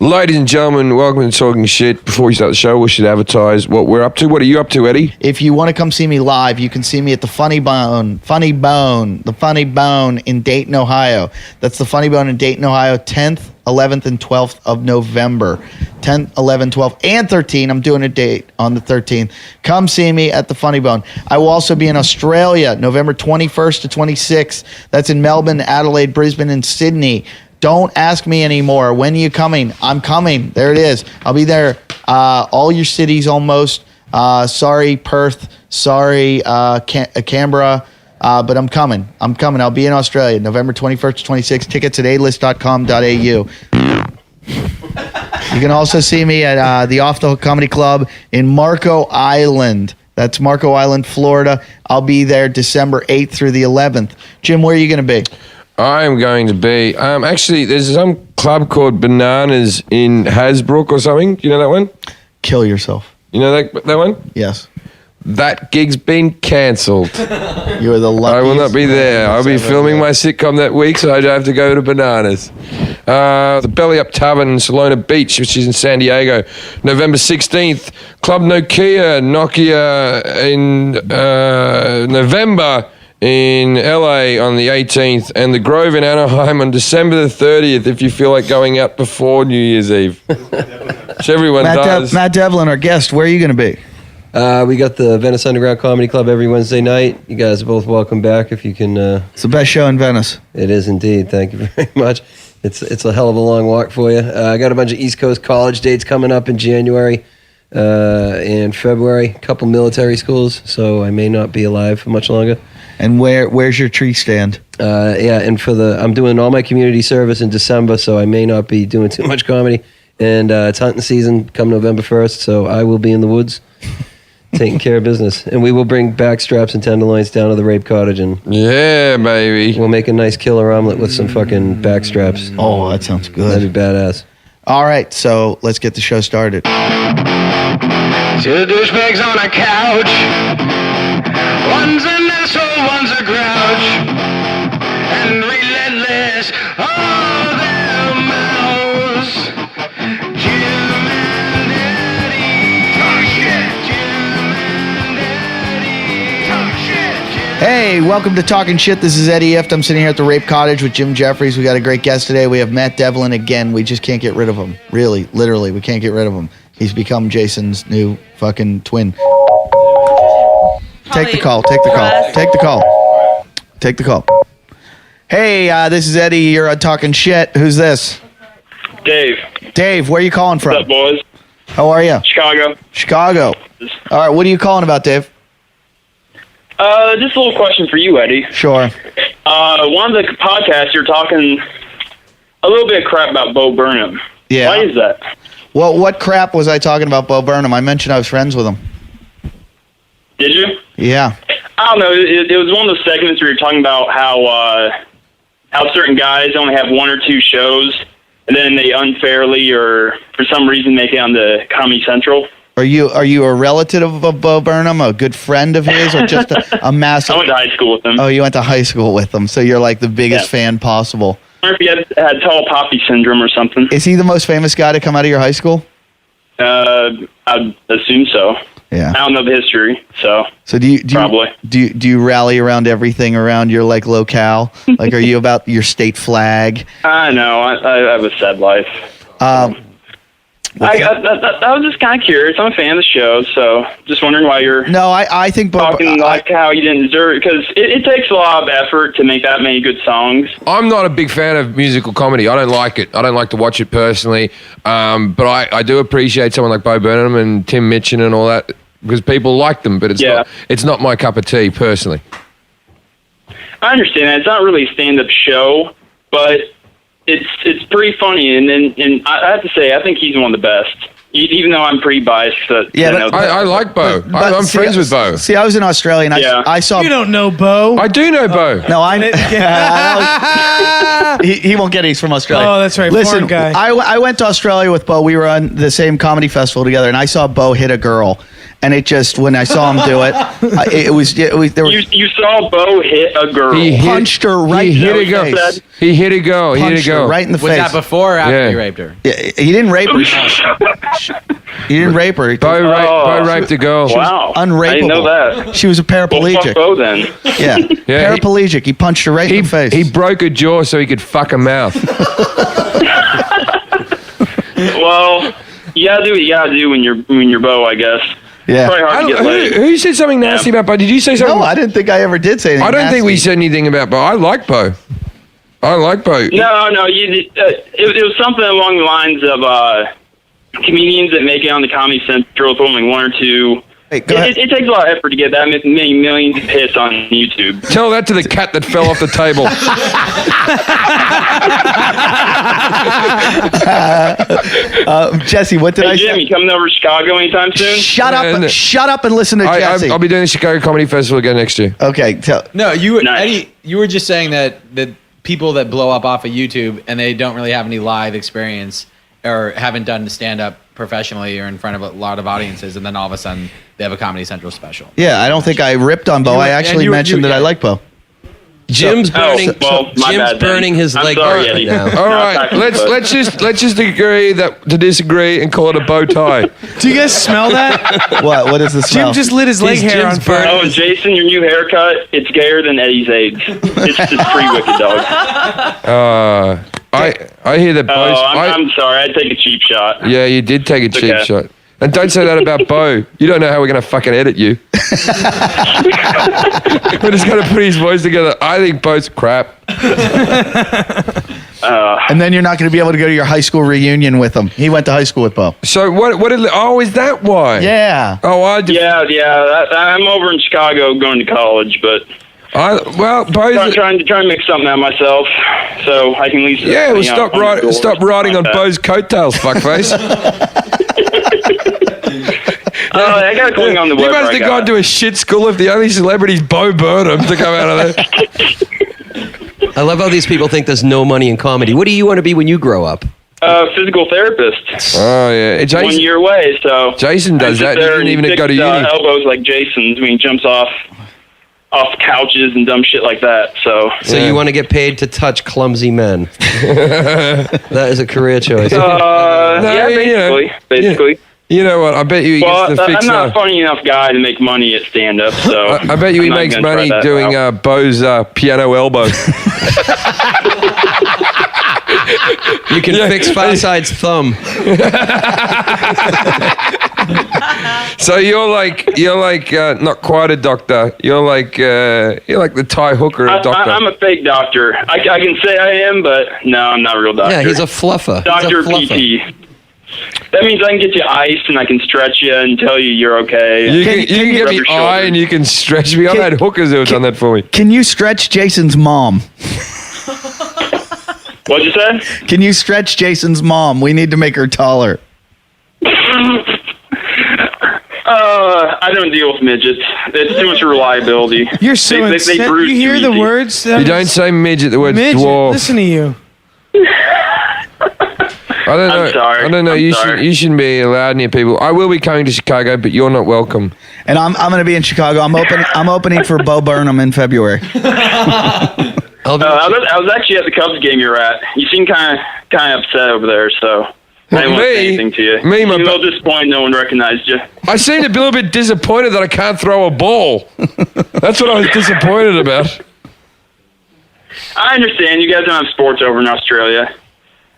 Ladies and gentlemen, welcome to Talking Shit. Before we start the show, we should advertise what we're up to. What are you up to, Eddie? If you want to come see me live, you can see me at the Funny Bone in Dayton, Ohio. That's the Funny Bone in Dayton, Ohio, 10th, 11th, and 12th of November. 10th, 11th, 12th, and 13th. I'm doing a date on the 13th. Come see me at the Funny Bone. I will also be in Australia, November 21st to 26th. That's in Melbourne, Adelaide, Brisbane, and Sydney. Don't ask me anymore. When are you coming? I'm coming. There it is. I'll be there. All your cities almost. Sorry, Perth. Sorry, Canberra. But I'm coming. I'll be in Australia, November 21st to 26th. Tickets at alist.com.au. You can also see me at the Off the Hook Comedy Club in Marco Island. That's Marco Island, Florida. I'll be there December 8th through the 11th. Jim, where are you going to be? I'm going to be... actually, there's some club called Bananas in Hasbrook or something. Do you know that one? Kill yourself. You know that one? Yes. That gig's been cancelled. You are the luckiest. I will not be there. I'll be filming my sitcom that week, so I have to go to Bananas. The Belly Up Tavern in Salona Beach, which is in San Diego, November 16th. Club Nokia in November in LA on the 18th. And the Grove in Anaheim on December the 30th, if you feel like going out before New Year's Eve. Which everyone does. Matt Devlin, our guest, where are you going to be? We got the Venice Underground Comedy Club every Wednesday night. You guys are both welcome back if you can. It's the best show in Venice. It is indeed. Thank you very much. It's a hell of a long walk for you. I got a bunch of East Coast college dates coming up in January and February. A couple military schools, so I may not be alive for much longer. And where's your tree stand? And I'm doing all my community service in December, so I may not be doing too much comedy. And it's hunting season come November 1st, so I will be in the woods. Taking care of business. And we will bring back straps and tenderloins down to the Rape Cottage. And yeah, baby. We'll make a nice killer omelet with some fucking back straps. Oh, that sounds good. That'd be badass. All right, so let's get the show started. Two douchebags on a couch. One's an asshole, one's a grouch. And relentless, all their mouths. Jim and Eddie. Talk shit. Hey, welcome to Talking Shit. This is Eddie Ift. I'm sitting here at the Rape Cottage with Jim Jeffries. We got a great guest today. We have Matt Devlin again. We just can't get rid of him. Really, literally, we can't get rid of him. He's become Jason's new fucking twin. Take the call. Hey, this is Eddie. You're on Talking Shit. Who's this? Dave, where are you calling from? What's up, boys? How are you? Chicago. All right, what are you calling about, Dave? Just a little question for you, Eddie. Sure. One of the podcasts, you're talking a little bit of crap about Bo Burnham. Yeah. Why is that? Well, what crap was I talking about Bo Burnham? I mentioned I was friends with him. Did you? Yeah. I don't know. It was one of those segments where you're talking about how certain guys only have one or two shows, and then they unfairly or for some reason make it on the Comedy Central. Are you a relative of Bo Burnham, a good friend of his, or just a massive? I went to high school with him. Oh, you went to high school with him, so you're like the biggest fan possible. I wonder if he had tall poppy syndrome or something. Is he the most famous guy to come out of your high school? I'd assume so. Yeah. I don't know the history, so do you probably do you rally around everything around your like locale? Like, are you about your state flag? I know. I have a sad life. I was just kind of curious. I'm a fan of the show, so just wondering why you're I think talking like how you didn't deserve it, because it takes a lot of effort to make that many good songs. I'm not a big fan of musical comedy. I don't like it. I don't like to watch it personally. But I do appreciate someone like Bo Burnham and Tim Minchin and all that, because people like them, but it's not my cup of tea personally. I understand that. It's not really a stand-up show, but it's pretty funny, and I have to say, I think he's one of the best. Even though I'm pretty biased. I like Bo. I'm friends with Bo. See, I was in Australia, and I saw... You don't know Bo. I do know Bo. No, he won't get it. He's from Australia. Oh, that's right. Listen, guy. I went to Australia with Bo. We were on the same comedy festival together, and I saw Bo hit a girl. and it just when I saw him do it, it was there was. You saw Bo hit a girl. He Punched her right He in hit the a girl. face. He hit a girl. He hit Punched a her girl. right in the Was face. that before or after Yeah. you raped her? Yeah, he didn't rape her. He didn't rape her. Bo raped a girl. Wow. Unrapeable. I didn't know that. She was a Well, fuck paraplegic. Bo then. Yeah, Yeah, paraplegic. He punched her right in the face. He broke a jaw so he could fuck a mouth. Well, you gotta do what you gotta do when you're Bo, I guess. Yeah. Probably hard to get laid. Who said something nasty about Bo? Did you say something? No, I didn't think I ever did say anything. I don't think we nasty. said anything about Bo. I like Bo. I like Bo. No, it was something along the lines of comedians that make it on the Comedy Central, with only one or two. Hey, go ahead. It takes a lot of effort to get that many millions of hits on YouTube. Tell that to the cat that fell off the table. Jesse, what did Hey, I Jim, you say? coming over to Chicago anytime soon? Shut up! No. Shut up and listen to Jesse. I'll be doing the Chicago Comedy Festival again next year. Okay, No, you Nice. Eddie, you were just saying that people that blow up off of YouTube and they don't really have any live experience or haven't done stand up professionally or in front of a lot of audiences, and then all of a sudden they have a Comedy Central special. yeah, I don't think I ripped on Bo. You were- I and actually you were- mentioned you- that I yeah. like Bo. Jim's burning. well, my Jim's bad then. burning his I'm leg sorry, right Eddie. now. All right, let's just agree to disagree and call it a bow tie. Do you guys smell that? What is the smell? Jim just lit his leg hair on Jim's fire. Oh, and Jason, your new haircut, it's gayer than Eddie's age. It's just pretty wicked, dog. I hear that Bo's. Oh, I'm sorry. I take a cheap shot. Yeah, you did take a cheap okay. shot. And don't say that about Bo. You don't know how we're going to fucking edit you. We're just going to put his voice together. I think Bo's crap. And then you're not going to be able to go to your high school reunion with him. He went to high school with Bo. So is that why? Yeah. Oh, Yeah. I'm over in Chicago going to college, but Bo's. trying to make something out of myself, so I can at least. Yeah, well, hang out stop on the riding on like that. Bo's coattails, fuckface. I got a click on the web. You must have gone to a shit school if the only celebrity's Bo Burnham to come out of there. I love how these people think there's no money in comedy. What do you want to be when you grow up? Physical therapist. Oh, yeah. 1 year away, so Jason does I that. sit there He didn't and even go to fix, uni. elbows like Jason's when he jumps off couches and dumb shit like that. So So Yeah. you want to get paid to touch clumsy men? That is a career choice. yeah, you know, basically. You know what? I bet you he Well, gets to fix I'm not a funny enough guy to make money at stand-up, so I bet you he I'm not makes gonna try money that doing route. Bo's piano elbow. You can fix Farside's thumb. So you're like not quite a doctor. You're like the Thai hooker of doctor. I'm a fake doctor. I can say I am, but no, I'm not a real doctor. Yeah, he's a fluffer. Dr. He's a fluffer. PT. That means I can get you iced and I can stretch you and tell you're okay. you can get rub me your eye shoulders. and you can stretch me. I've had hookers who have done that for me. Can you stretch Jason's mom? What'd you say? Can you stretch Jason's mom? We need to make her taller. I don't deal with midgets. It's too much reliability. You're so They incensed. bruise You hear too the easy. words? You don't say midget. The word's Midget. dwarf. Listen to you. I don't know. I'm sorry. I don't know. I'm You sorry. you shouldn't be allowed near people. I will be coming to Chicago, but you're not welcome. And I'm going to be in Chicago. I'm opening for Bo Burnham in February. I'll be I was actually at the Cubs game you were at. You seem kind of upset over there, so I didn't want to say anything to you. Me, You my seemed a little disappointed no one recognized you. I seem to be a little bit disappointed that I can't throw a ball. That's what I was disappointed about. I understand. You guys don't have sports over in Australia.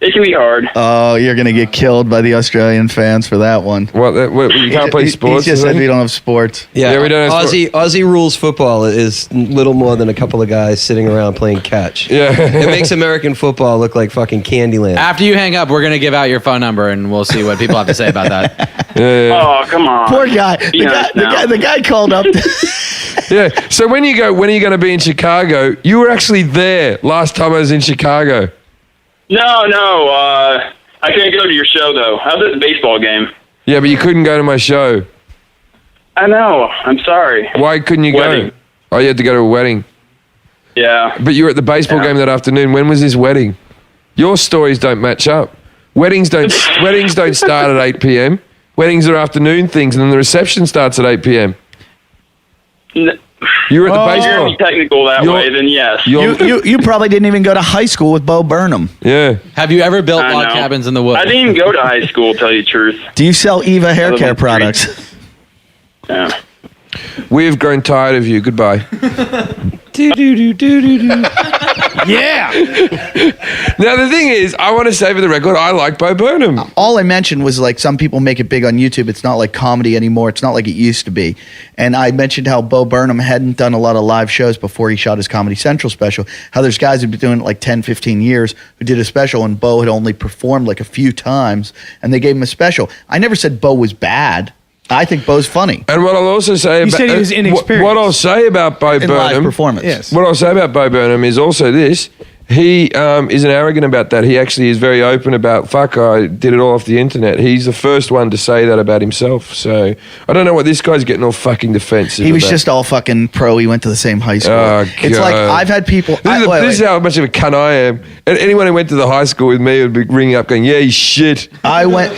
It can be hard. Oh, you're going to get killed by the Australian fans for that one. What? You can't play sports? He just is said it? we don't have sports. Yeah, we don't have Aussie rules football is little more than a couple of guys sitting around playing catch. Yeah. It makes American football look like fucking Candyland. After you hang up, we're gonna give out your phone number and we'll see what people have to say about that. Oh, come on. Poor guy. Be nice now. The guy called up. Yeah. So when are you going to be in Chicago? You were actually there last time I was in Chicago. No. I couldn't go to your show, though. I was at the baseball game. Yeah, but you couldn't go to my show. I know. I'm sorry. Why couldn't you Wedding. go? Oh, you had to go to a wedding. Yeah. But you were at the baseball Yeah. game that afternoon. When was this wedding? Your stories don't match up. Weddings don't start at 8 p.m. Weddings are afternoon things, and then the reception starts at 8 p.m. N- You were at the If you're baseball. gonna be technical that You're- way, then yes. You probably didn't even go to high school with Bo Burnham. Yeah. Have you ever built I log know. cabins in the woods? I didn't even go to high school, to tell you the truth. Do you sell Eva hair Other care than products? Yeah. We have grown tired of you. Goodbye. Yeah. Now, the thing is, I want to say for the record, I like Bo Burnham. All I mentioned was like some people make it big on YouTube. It's not like comedy anymore. It's not like it used to be. And I mentioned how Bo Burnham hadn't done a lot of live shows before he shot his Comedy Central special. How there's guys who've been doing it like 10, 15 years who did a special and Bo had only performed like a few times and they gave him a special. I never said Bo was bad. I think Bo's funny And what I'll also say You about said he was inexperienced. what I'll say about Bo in live Burnham, performance. Yes. what I'll say about Bo Burnham is also this. He isn't arrogant about that. He actually is very open about, fuck, I did it all off the internet. He's the first one to say that about himself. So I don't know what this guy's getting all fucking defensive He was about. just all fucking pro. He went to the same high school. Oh, It's like God. I've had people. This is how much of a cunt I am. And anyone who went to the high school with me would be ringing up going, yeah, he's shit. I went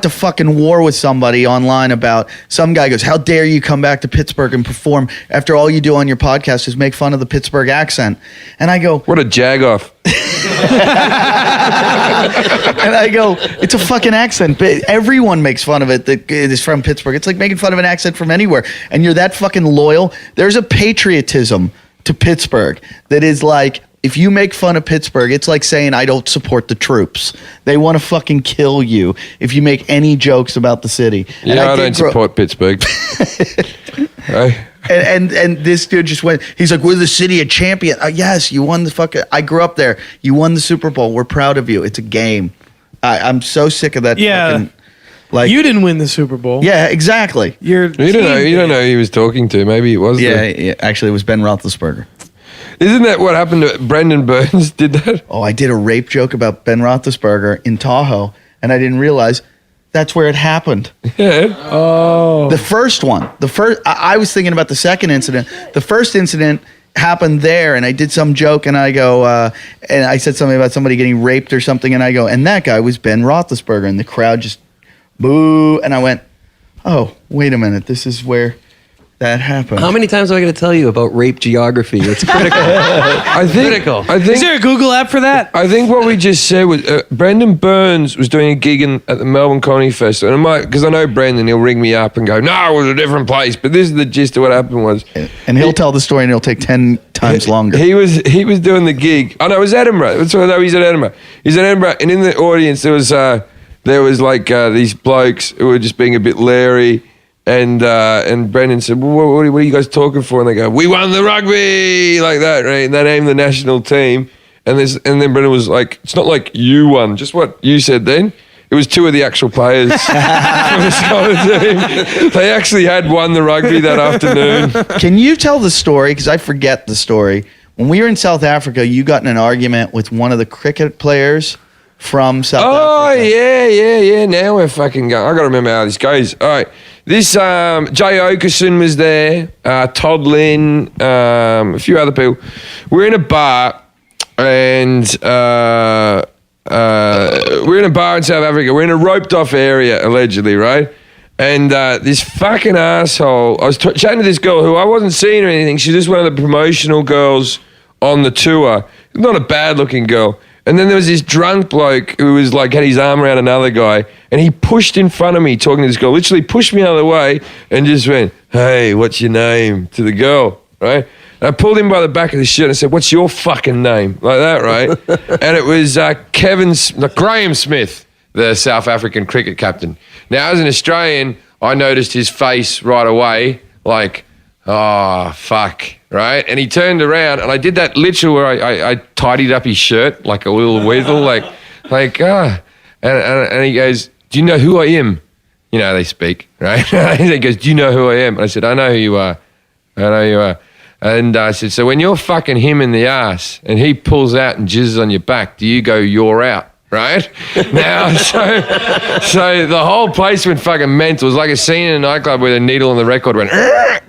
to fucking war with somebody online about some guy goes, how dare you come back to Pittsburgh and perform after all you do on your podcast is make fun of the Pittsburgh accent. And I go, What a jag-off. and I go, it's a fucking accent. But everyone makes fun of it that is from Pittsburgh. It's like making fun of an accent from anywhere. And you're that fucking loyal. There's a patriotism to Pittsburgh that is like, if you make fun of Pittsburgh, it's like saying I don't support the troops. They want to fucking kill you if you make any jokes about the city. And Yeah, I did don't support Pittsburgh. Right? And this dude just went. He's like, "We're the city of champion." Yes, you won the fucking. I grew up there. You won the Super Bowl. We're proud of you. It's a game. I'm so sick of that. Yeah. Fucking, like You didn't win the Super Bowl. Yeah, exactly. Your You don't know who he was talking to. Maybe it was. Yeah, actually, it was Ben Roethlisberger. Isn't that what happened to Brendan Burns? Did that? Oh, I did a rape joke about Ben Roethlisberger in Tahoe, and I didn't realize that's where it happened. Yeah. Oh. The first one. I was thinking about the second incident. The first incident happened there, and I did some joke, and I go, and I said something about somebody getting raped or something, and I go, and that guy was Ben Roethlisberger, and the crowd just boo, and I went, oh, wait a minute, this is where that happened. How many times am I going to tell you about rape geography? It's critical. I think. Critical. I Is think. there a Google app for that? I think what we just said was Brendan Burns was doing a gig at the Melbourne Comedy Festival, and because I know Brendan, he'll ring me up and go, "No, it was a different place." But this is the gist of what happened was, And he'll tell the story, and it'll take 10 times longer. He was doing the gig. Oh no, it was Edinburgh. That's what I know. He's at Edinburgh. He's at Edinburgh, and in the audience there was like these blokes who were just being a bit leery. And Brendan said, well, what are you guys talking for? And they go, we won the rugby, like that, right? And they named the national team. And then Brendan was like, it's not like you won, just what you said then. It was two of the actual players from the Scotland team. They actually had won the rugby that afternoon. Can you tell the story? Because I forget the story. When we were in South Africa, you got in an argument with one of the cricket players from South Africa. Yeah. Now we're fucking going. I got to remember how this goes. All right. This, Jay Okerson was there, Todd Lynn, a few other people. We're in a bar, and we're in a bar in South Africa. We're in a roped-off area, allegedly, right? And this fucking asshole, I was chatting to this girl who I wasn't seeing or anything. She's just one of the promotional girls on the tour. Not a bad-looking girl. And then there was this drunk bloke who was like, had his arm around another guy, and he pushed in front of me talking to this girl, literally pushed me out of the way and just went, hey, what's your name? To the girl, right? And I pulled him by the back of the shirt and I said, what's your fucking name? Like that, right? And it was Graham Smith, the South African cricket captain. Now, as an Australian, I noticed his face right away, like, oh, fuck, right? And he turned around, and I did that literal where I tidied up his shirt like a little weasel, like, and he goes, do you know who I am? You know, they speak, right? He goes, do you know who I am? And I said, I know who you are. I know who you are. And I said, so when you're fucking him in the ass and he pulls out and jizzes on your back, do you go, you're out? Right? Now, so the whole place went fucking mental. It was like a scene in a nightclub where the needle on the record went,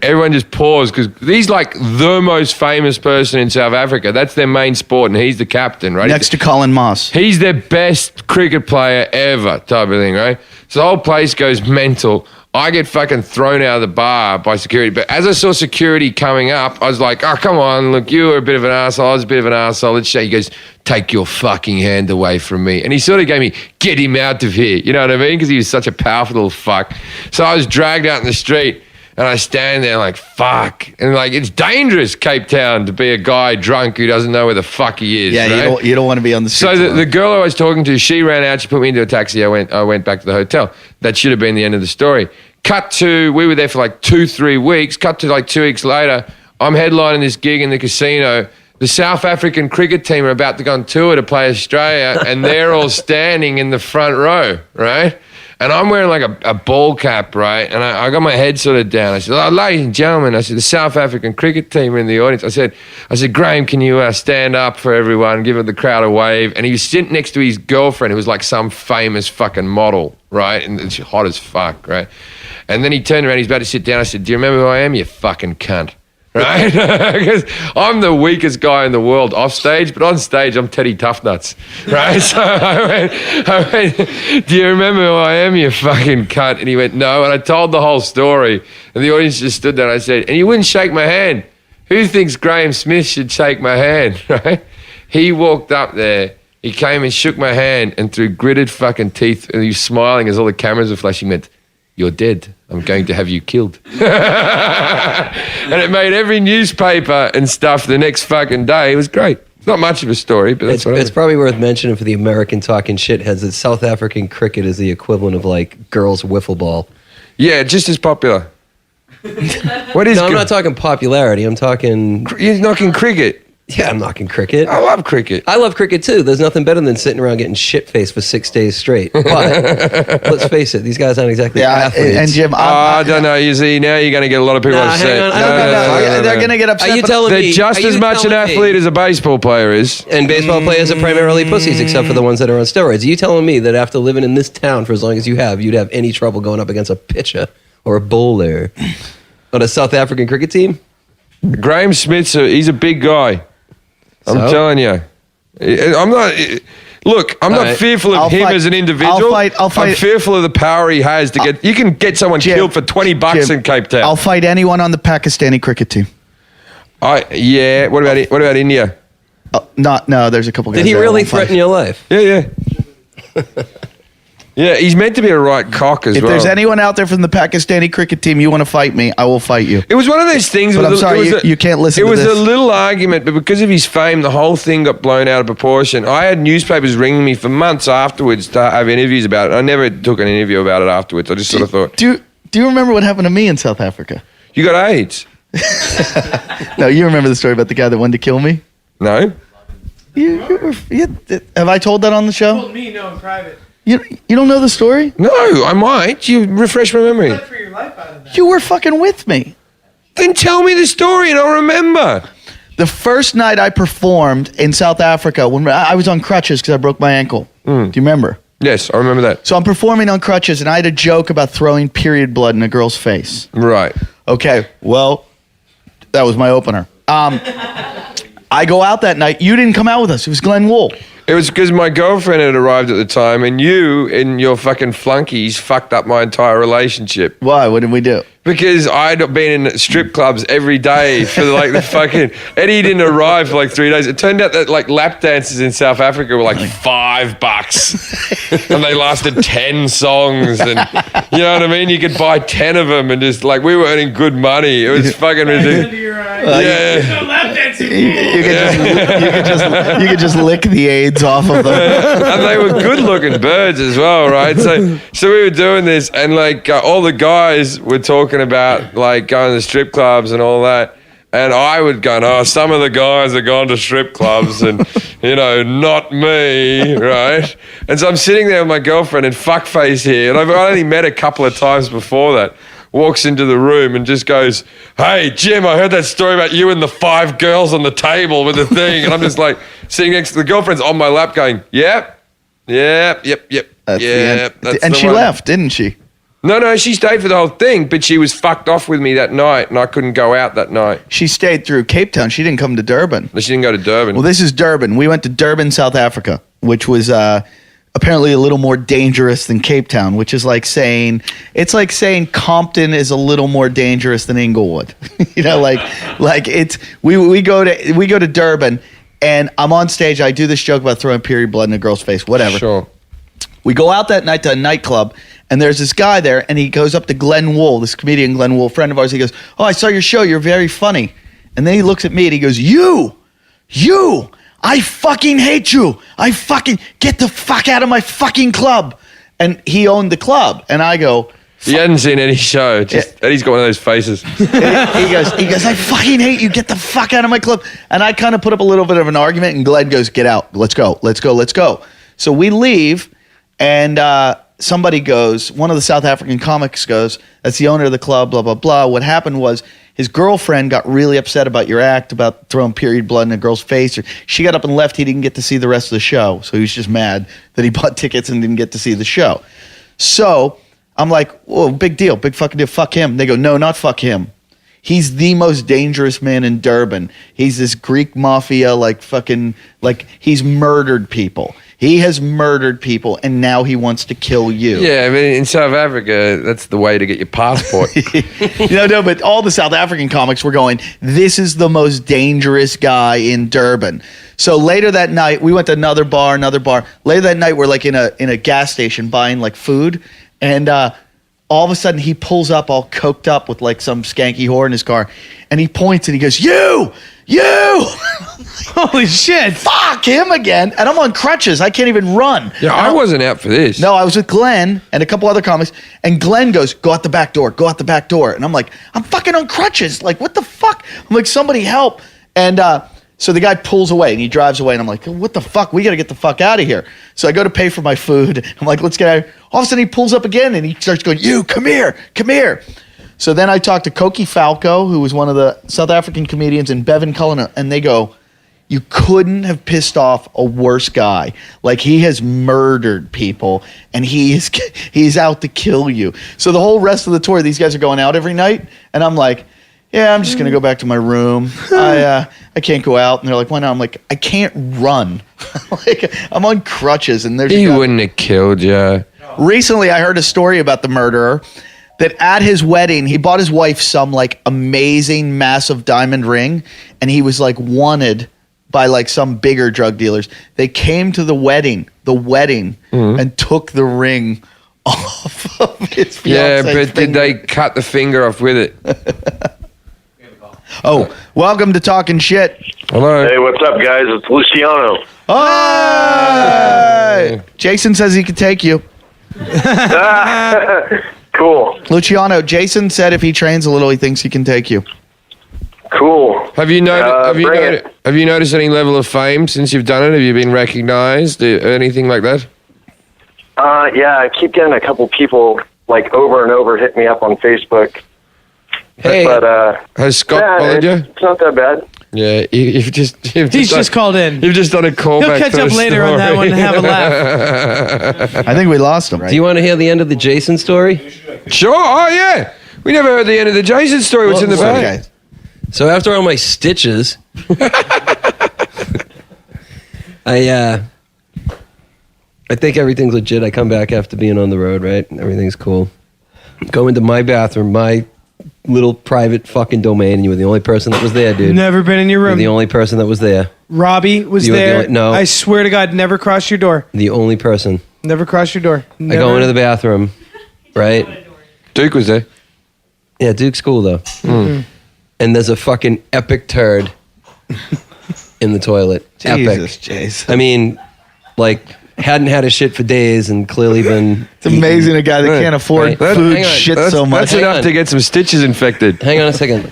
everyone just paused because he's like the most famous person in South Africa. That's their main sport, and he's the captain, right? Next to Colin Moss. He's their best cricket player ever, type of thing, right? So the whole place goes mental. I get fucking thrown out of the bar by security. But as I saw security coming up, I was like, oh, come on, look, you were a bit of an asshole. I was a bit of an asshole. Let's show. He goes, take your fucking hand away from me. And he sort of gave me, get him out of here. You know what I mean? Because he was such a powerful little fuck. So I was dragged out in the street. And I stand there like, fuck. And like, it's dangerous, Cape Town, to be a guy drunk who doesn't know where the fuck he is. Yeah, right? you don't want to be on the street. So the girl I was talking to, she ran out. She put me into a taxi. I went back to the hotel. That should have been the end of the story. Cut to, we were there for like 2-3 weeks. Cut to like 2 weeks later, I'm headlining this gig in the casino. The South African cricket team are about to go on tour to play Australia, and they're all standing in the front row, right? And I'm wearing like a ball cap, right? And I got my head sort of down. I said, oh, ladies and gentlemen, I said, the South African cricket team are in the audience. I said, Graham, can you stand up for everyone, give the crowd a wave? And he was sitting next to his girlfriend, who was like some famous fucking model, right? And she's hot as fuck, right? And then he turned around, he's about to sit down. I said, do you remember who I am, you fucking cunt? Right? Because I'm the weakest guy in the world off stage, but on stage, I'm Teddy Toughnuts. Right? So I went, do you remember who I am, you fucking cunt? And he went, no. And I told the whole story. And the audience just stood there and I said, and you wouldn't shake my hand. Who thinks Graham Smith should shake my hand? Right? He walked up there. He came and shook my hand, and through gritted fucking teeth, and he was smiling as all the cameras were flashing, went, you're dead. I'm going to have you killed. And it made every newspaper and stuff the next fucking day. It was great. It's not much of a story, but that's it's probably worth mentioning for the American talking shitheads that South African cricket is the equivalent of like girls' wiffle ball. Yeah, just as popular. What is? No, I'm not talking popularity. I'm talking. You're knocking cricket. Yeah, I'm knocking cricket. I love cricket. I love cricket too. There's nothing better than sitting around getting shit-faced for 6 days straight. But let's face it, these guys aren't exactly athletes. And Jim, I don't know. You see, now you're going to get a lot of people upset. They're going to get upset. Are you telling me they're just as much an athlete as a baseball player is? And baseball players are primarily pussies, except for the ones that are on steroids. Are you telling me that after living in this town for as long as you have, you'd have any trouble going up against a pitcher or a bowler on a South African cricket team? Graham Smith's he's a big guy. I'm telling you. I'm not... Look, I'm not fearful of him as an individual. I'll fight. I'm fearful of the power he has to get... You can get someone killed for $20 in Cape Town. I'll fight anyone on the Pakistani cricket team. Yeah. What about India? No, there's a couple guys. Did he really threaten your life? Yeah. Yeah, he's meant to be a right cock as well. If there's anyone out there from the Pakistani cricket team you want to fight me, I will fight you. It was one of those things. But I'm sorry, you can't listen to this. It was a little argument, but because of his fame, the whole thing got blown out of proportion. I had newspapers ringing me for months afterwards to have interviews about it. I never took an interview about it afterwards. I just sort of thought... Do you remember what happened to me in South Africa? You got AIDS? No, you remember the story about the guy that wanted to kill me? No. Have I told that on the show? You told me no in private. You don't know the story? No, I might. You refresh my memory. For your life out of that. You were fucking with me. Then tell me the story and I'll remember. The first night I performed in South Africa, when I was on crutches because I broke my ankle. Do you remember? Yes, I remember that. So I'm performing on crutches, and I had a joke about throwing period blood in a girl's face. Right. Okay, well, that was my opener. I go out that night. You didn't come out with us. It was Glenn Wool. It was because my girlfriend had arrived at the time, and you and your fucking flunkies fucked up my entire relationship. Why? What did we do? Because I'd been in strip clubs every day for like the fucking... Eddie didn't arrive for like 3 days. It turned out that like lap dances in South Africa were like $5. And they lasted 10 songs. And you know what I mean? You could buy 10 of them and just like... We were earning good money. It was fucking ridiculous. You could just lick the AIDS off of them. And they were good looking birds as well, right? So we were doing this, and like all the guys were talking about like going to strip clubs and all that. And I would go, oh, some of the guys have gone to strip clubs and, you know, not me, right? And so I'm sitting there with my girlfriend and fuckface here, and I've only met a couple of times before that. Walks into the room and just goes, hey, Jim, I heard that story about you and the 5 girls on the table with the thing. And I'm just like sitting next to the girlfriend's on my lap going, yep. And she left, didn't she? No, she stayed for the whole thing, but she was fucked off with me that night, and I couldn't go out that night. She stayed through Cape Town. She didn't come to Durban. She didn't go to Durban. Well, this is Durban. We went to Durban, South Africa, which was apparently a little more dangerous than Cape Town, which is like saying Compton is a little more dangerous than Inglewood. You know, like it's we go to Durban, and I'm on stage. I do this joke about throwing period blood in a girl's face, whatever. Sure. We go out that night to a nightclub, and there's this guy there, and he goes up to Glenn Wool, this comedian Glenn Wool, friend of ours. He goes, "Oh, I saw your show. You're very funny." And then he looks at me and he goes, You, I fucking hate you. I fucking get the fuck out of my fucking club. And he owned the club. And I go, He hadn't seen any show. Just Eddie's got one of those faces. he goes, I fucking hate you. Get the fuck out of my club. And I kind of put up a little bit of an argument, and Glenn goes, get out. Let's go. So we leave, and somebody goes, one of the South African comics goes, that's the owner of the club, blah, blah, blah. What happened was his girlfriend got really upset about your act, about throwing period blood in a girl's face. She got up and left. He didn't get to see the rest of the show. So he was just mad that he bought tickets and didn't get to see the show. So I'm like, whoa, big deal, big fucking deal, fuck him. They go, no, not fuck him. He's the most dangerous man in Durban. He's this Greek mafia, he's murdered people. He has murdered people, and now he wants to kill you. Yeah, I mean, in South Africa, that's the way to get your passport. No, but all the South African comics were going, this is the most dangerous guy in Durban. So later that night, we went to another bar. Later that night, we're like in a gas station buying like food, and all of a sudden he pulls up all coked up with like some skanky whore in his car, and he points and he goes, you! Holy shit. Fuck him again. And I'm on crutches. I can't even run. Yeah, I wasn't out for this. No, I was with Glenn and a couple other comics, and Glenn goes, go out the back door. And I'm like, I'm fucking on crutches. Like, what the fuck? I'm like, somebody help. And so the guy pulls away and he drives away, and I'm like, what the fuck? We got to get the fuck out of here. So I go to pay for my food. I'm like, let's get out of here. All of a sudden he pulls up again and he starts going, you, come here. So then I talked to Koki Falco, who was one of the South African comedians, and Bevan Cullen, and they go, you couldn't have pissed off a worse guy. Like, he has murdered people, and he's out to kill you. So the whole rest of the tour, these guys are going out every night, and I'm like, yeah, I'm just going to go back to my room. I can't go out. And they're like, why not? I'm like, I can't run. Like, I'm on crutches, and there's... He wouldn't have killed you. Recently, I heard a story about the murderer, that at his wedding, he bought his wife some like amazing massive diamond ring, and he was like wanted by like some bigger drug dealers. They came to the wedding, and took the ring off of his fiance's Yeah, but finger. did they cut the finger off with it? Oh, welcome to Talking Shit. Hello. Hey, what's up, guys? It's Luciano. Hi! Jason says he could take you. Cool. Luciano, Jason said if he trains a little, he thinks he can take you. Cool. Have you bring it. have you noticed any level of fame since you've done it? Have you been recognized? Anything like that? Yeah, I keep getting a couple people like over and over hit me up on Facebook. Hey, But Has Scott followed you? it's not that bad. Yeah, He's just called in. You've just done a callback. He'll catch for up the later on that one and have a laugh. I think we lost him. do you want to hear the end of the Jason story? Sure. Oh yeah. We never heard the end of the Jason story. What's in the bag? Okay. So after all my stitches, I think everything's legit. I come back after being on the road, right? Everything's cool. Go into my bathroom, my little private fucking domain, and you were the only person that was there, dude. Never been in your You were room. the only person that was there. Robbie was You were the there. only- no. I swear to God, never crossed your door. The only person. Never crossed your door. I go into the bathroom, right? Duke was there. Yeah, Duke's cool though. And there's a fucking epic turd in the toilet. Jesus, Epic. Jason. I mean, like, hadn't had a shit for days and clearly been. It's amazing a guy that can't afford Right. food Hang on. shit That's, so much. that's Hang enough on. to get some stitches infected. Hang on a second.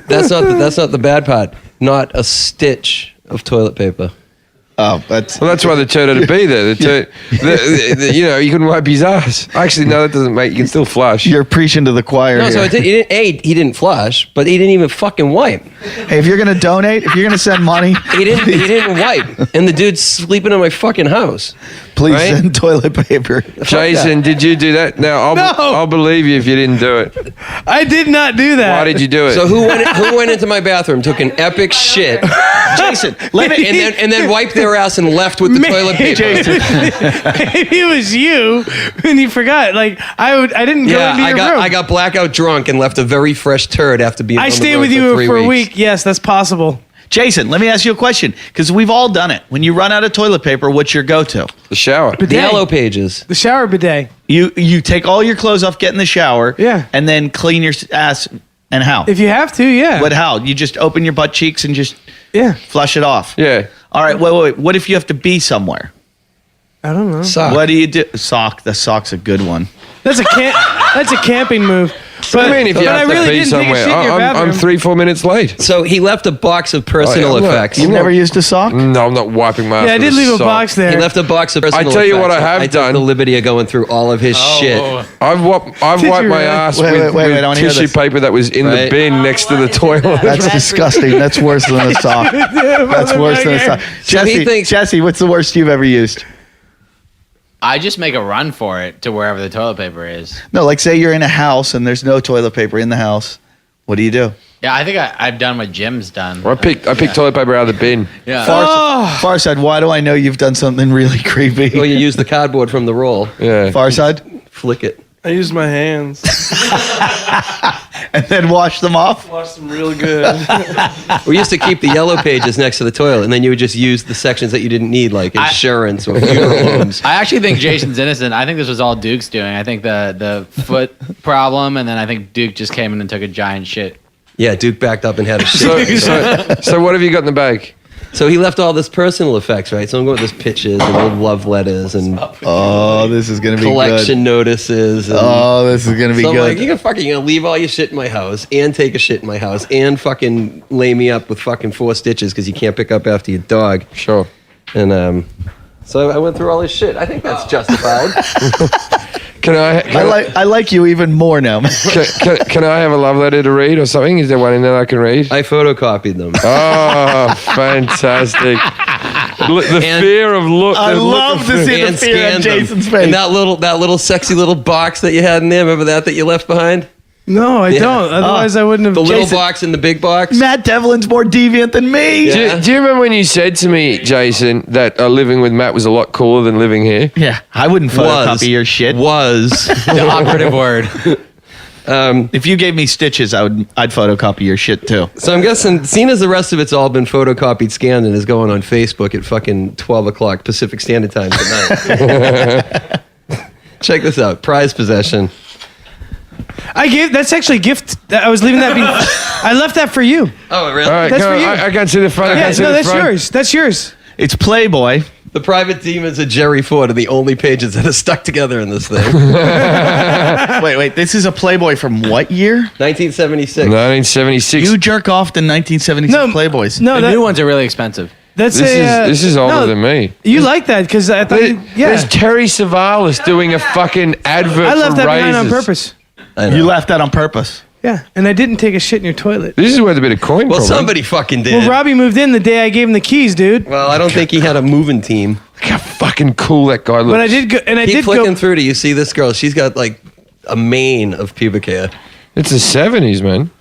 That's not the bad part. Not a stitch of toilet paper. Oh, that's Well, that's why the turd had to be there. You couldn't wipe his ass. Actually, no, that doesn't make. You can still flush. you're preaching to the choir. No, here. so he didn't flush, but he didn't even fucking wipe. Hey, if you're gonna donate, if you're gonna send money, He didn't wipe. And the dude's sleeping in my fucking house. please Right? send toilet paper. Jason, did you do that? Now No. I'll believe you if you didn't do it. I did not do that. Why did you do it? So who went into my bathroom, took an epic shit, Jason, let me. and then wiped their her ass and left with the toilet paper. Maybe it was you and you forgot. Like I didn't go into your room. I got blackout drunk and left a very fresh turd after being. I on the stayed road with you for 3 a weeks. week. Yes, that's possible. Jason, let me ask you a question, because we've all done it. When you run out of toilet paper, what's your go-to? The shower. Bidet. The Yellow Pages. The shower bidet. You take all your clothes off, get in the shower, Yeah. and then clean your ass. And how? If you have to, yeah. But how? You just open your butt cheeks and just flush it off. Yeah. All right. Wait. What if you have to be somewhere? I don't know. Sock. What do you do? Sock. The sock's a good one. That's a camping move. But I mean, if you but I have to really be didn't take a somewhere, shit in your I'm bathroom. 3-4 minutes late. So he left a box of personal Oh, yeah, effects. You've never used a sock? No, I'm not wiping my ass. Yeah, I with did leave a sock. box there. He left a box of personal tell you what effects. I have took done. the liberty of going through all of his shit. I've wiped my really? ass Wait, with, I wanna hear tissue this. paper that was in the Right. bin next to the toilet. That's disgusting. That's worse than a sock. That's worse than a sock. So he thinks- Jesse, what's the worst you've ever used? I just make a run for it to wherever the toilet paper is. No, like say you're in a house and there's no toilet paper in the house. What do you do? Yeah, I think I've done what Jim's done. I picked toilet paper out of the bin. Yeah. Farside, why do I know you've done something really creepy? Well, you use the cardboard from the roll. Yeah. Farside? Flick it. I use my hands. And then wash them off? Wash them real good. We used to keep the Yellow Pages next to the toilet, and then you would just use the sections that you didn't need, like insurance or funeral homes. I actually think Jason's innocent. I think this was all Duke's doing. I think the foot problem, and then I think Duke just came in and took a giant shit. Yeah, Duke backed up and had a shit. So what have you got in the bag? So he left all this personal effects, right? So I'm going with this pictures and old love letters and Oh, this is going to be collection notices. And Oh, this is going to be so I'm good. like, you're gonna leave all your shit in my house and take a shit in my house and fucking lay me up with fucking 4 stitches because you can't pick up after your dog. Sure. And so I went through all his shit. I think that's justified. I like you even more now. Can I have a love letter to read or something? Is there one in there I can read? I photocopied them. Oh, fantastic. The fear of look. I the look love of to see the and fear on scanned them. Jason's face. And that little sexy little box that you had in there. Remember that you left behind? No, I Yeah. don't. Otherwise, I wouldn't have. The little Jason- box and the big box. Matt Devlin's more deviant than me. Yeah. Do you remember when you said to me, Jason, that living with Matt was a lot cooler than living here? Yeah, I wouldn't photocopy your shit. Was. The operative word. If you gave me stitches, I'd photocopy your shit too. So I'm guessing, seeing as the rest of it's all been photocopied, scanned, and is going on Facebook at fucking 12 o'clock Pacific Standard Time tonight. Check this out. Prize possession. That's actually a gift. I was leaving that. I left that for you. Oh, really? All right, That's come for on, you. I can't see the front. I Yeah, can't see no, the that's front. yours. That's yours. It's Playboy. The private demons of Jerry Ford are the only pages that are stuck together in this thing. Wait, this is a Playboy from what year? 1976. 1976. You jerk off to 1976 No, Playboys. No, The new ones are really expensive. That's This is older than me. You like that because I thought. There's Terry Savalas doing a fucking advert I left for that razors. behind on purpose. I know. You left that on purpose. Yeah, and I didn't take a shit in your toilet. This is worth a bit of coin. Well, probably. somebody fucking did. Well, Robbie moved in the day I gave him the keys, dude. Well, I don't think he had a moving team. Look how fucking cool that guy looks. But I did go, and I Keep did flicking go. through. Do you see this girl? She's got like a mane of pubic hair. It's the 70s, man.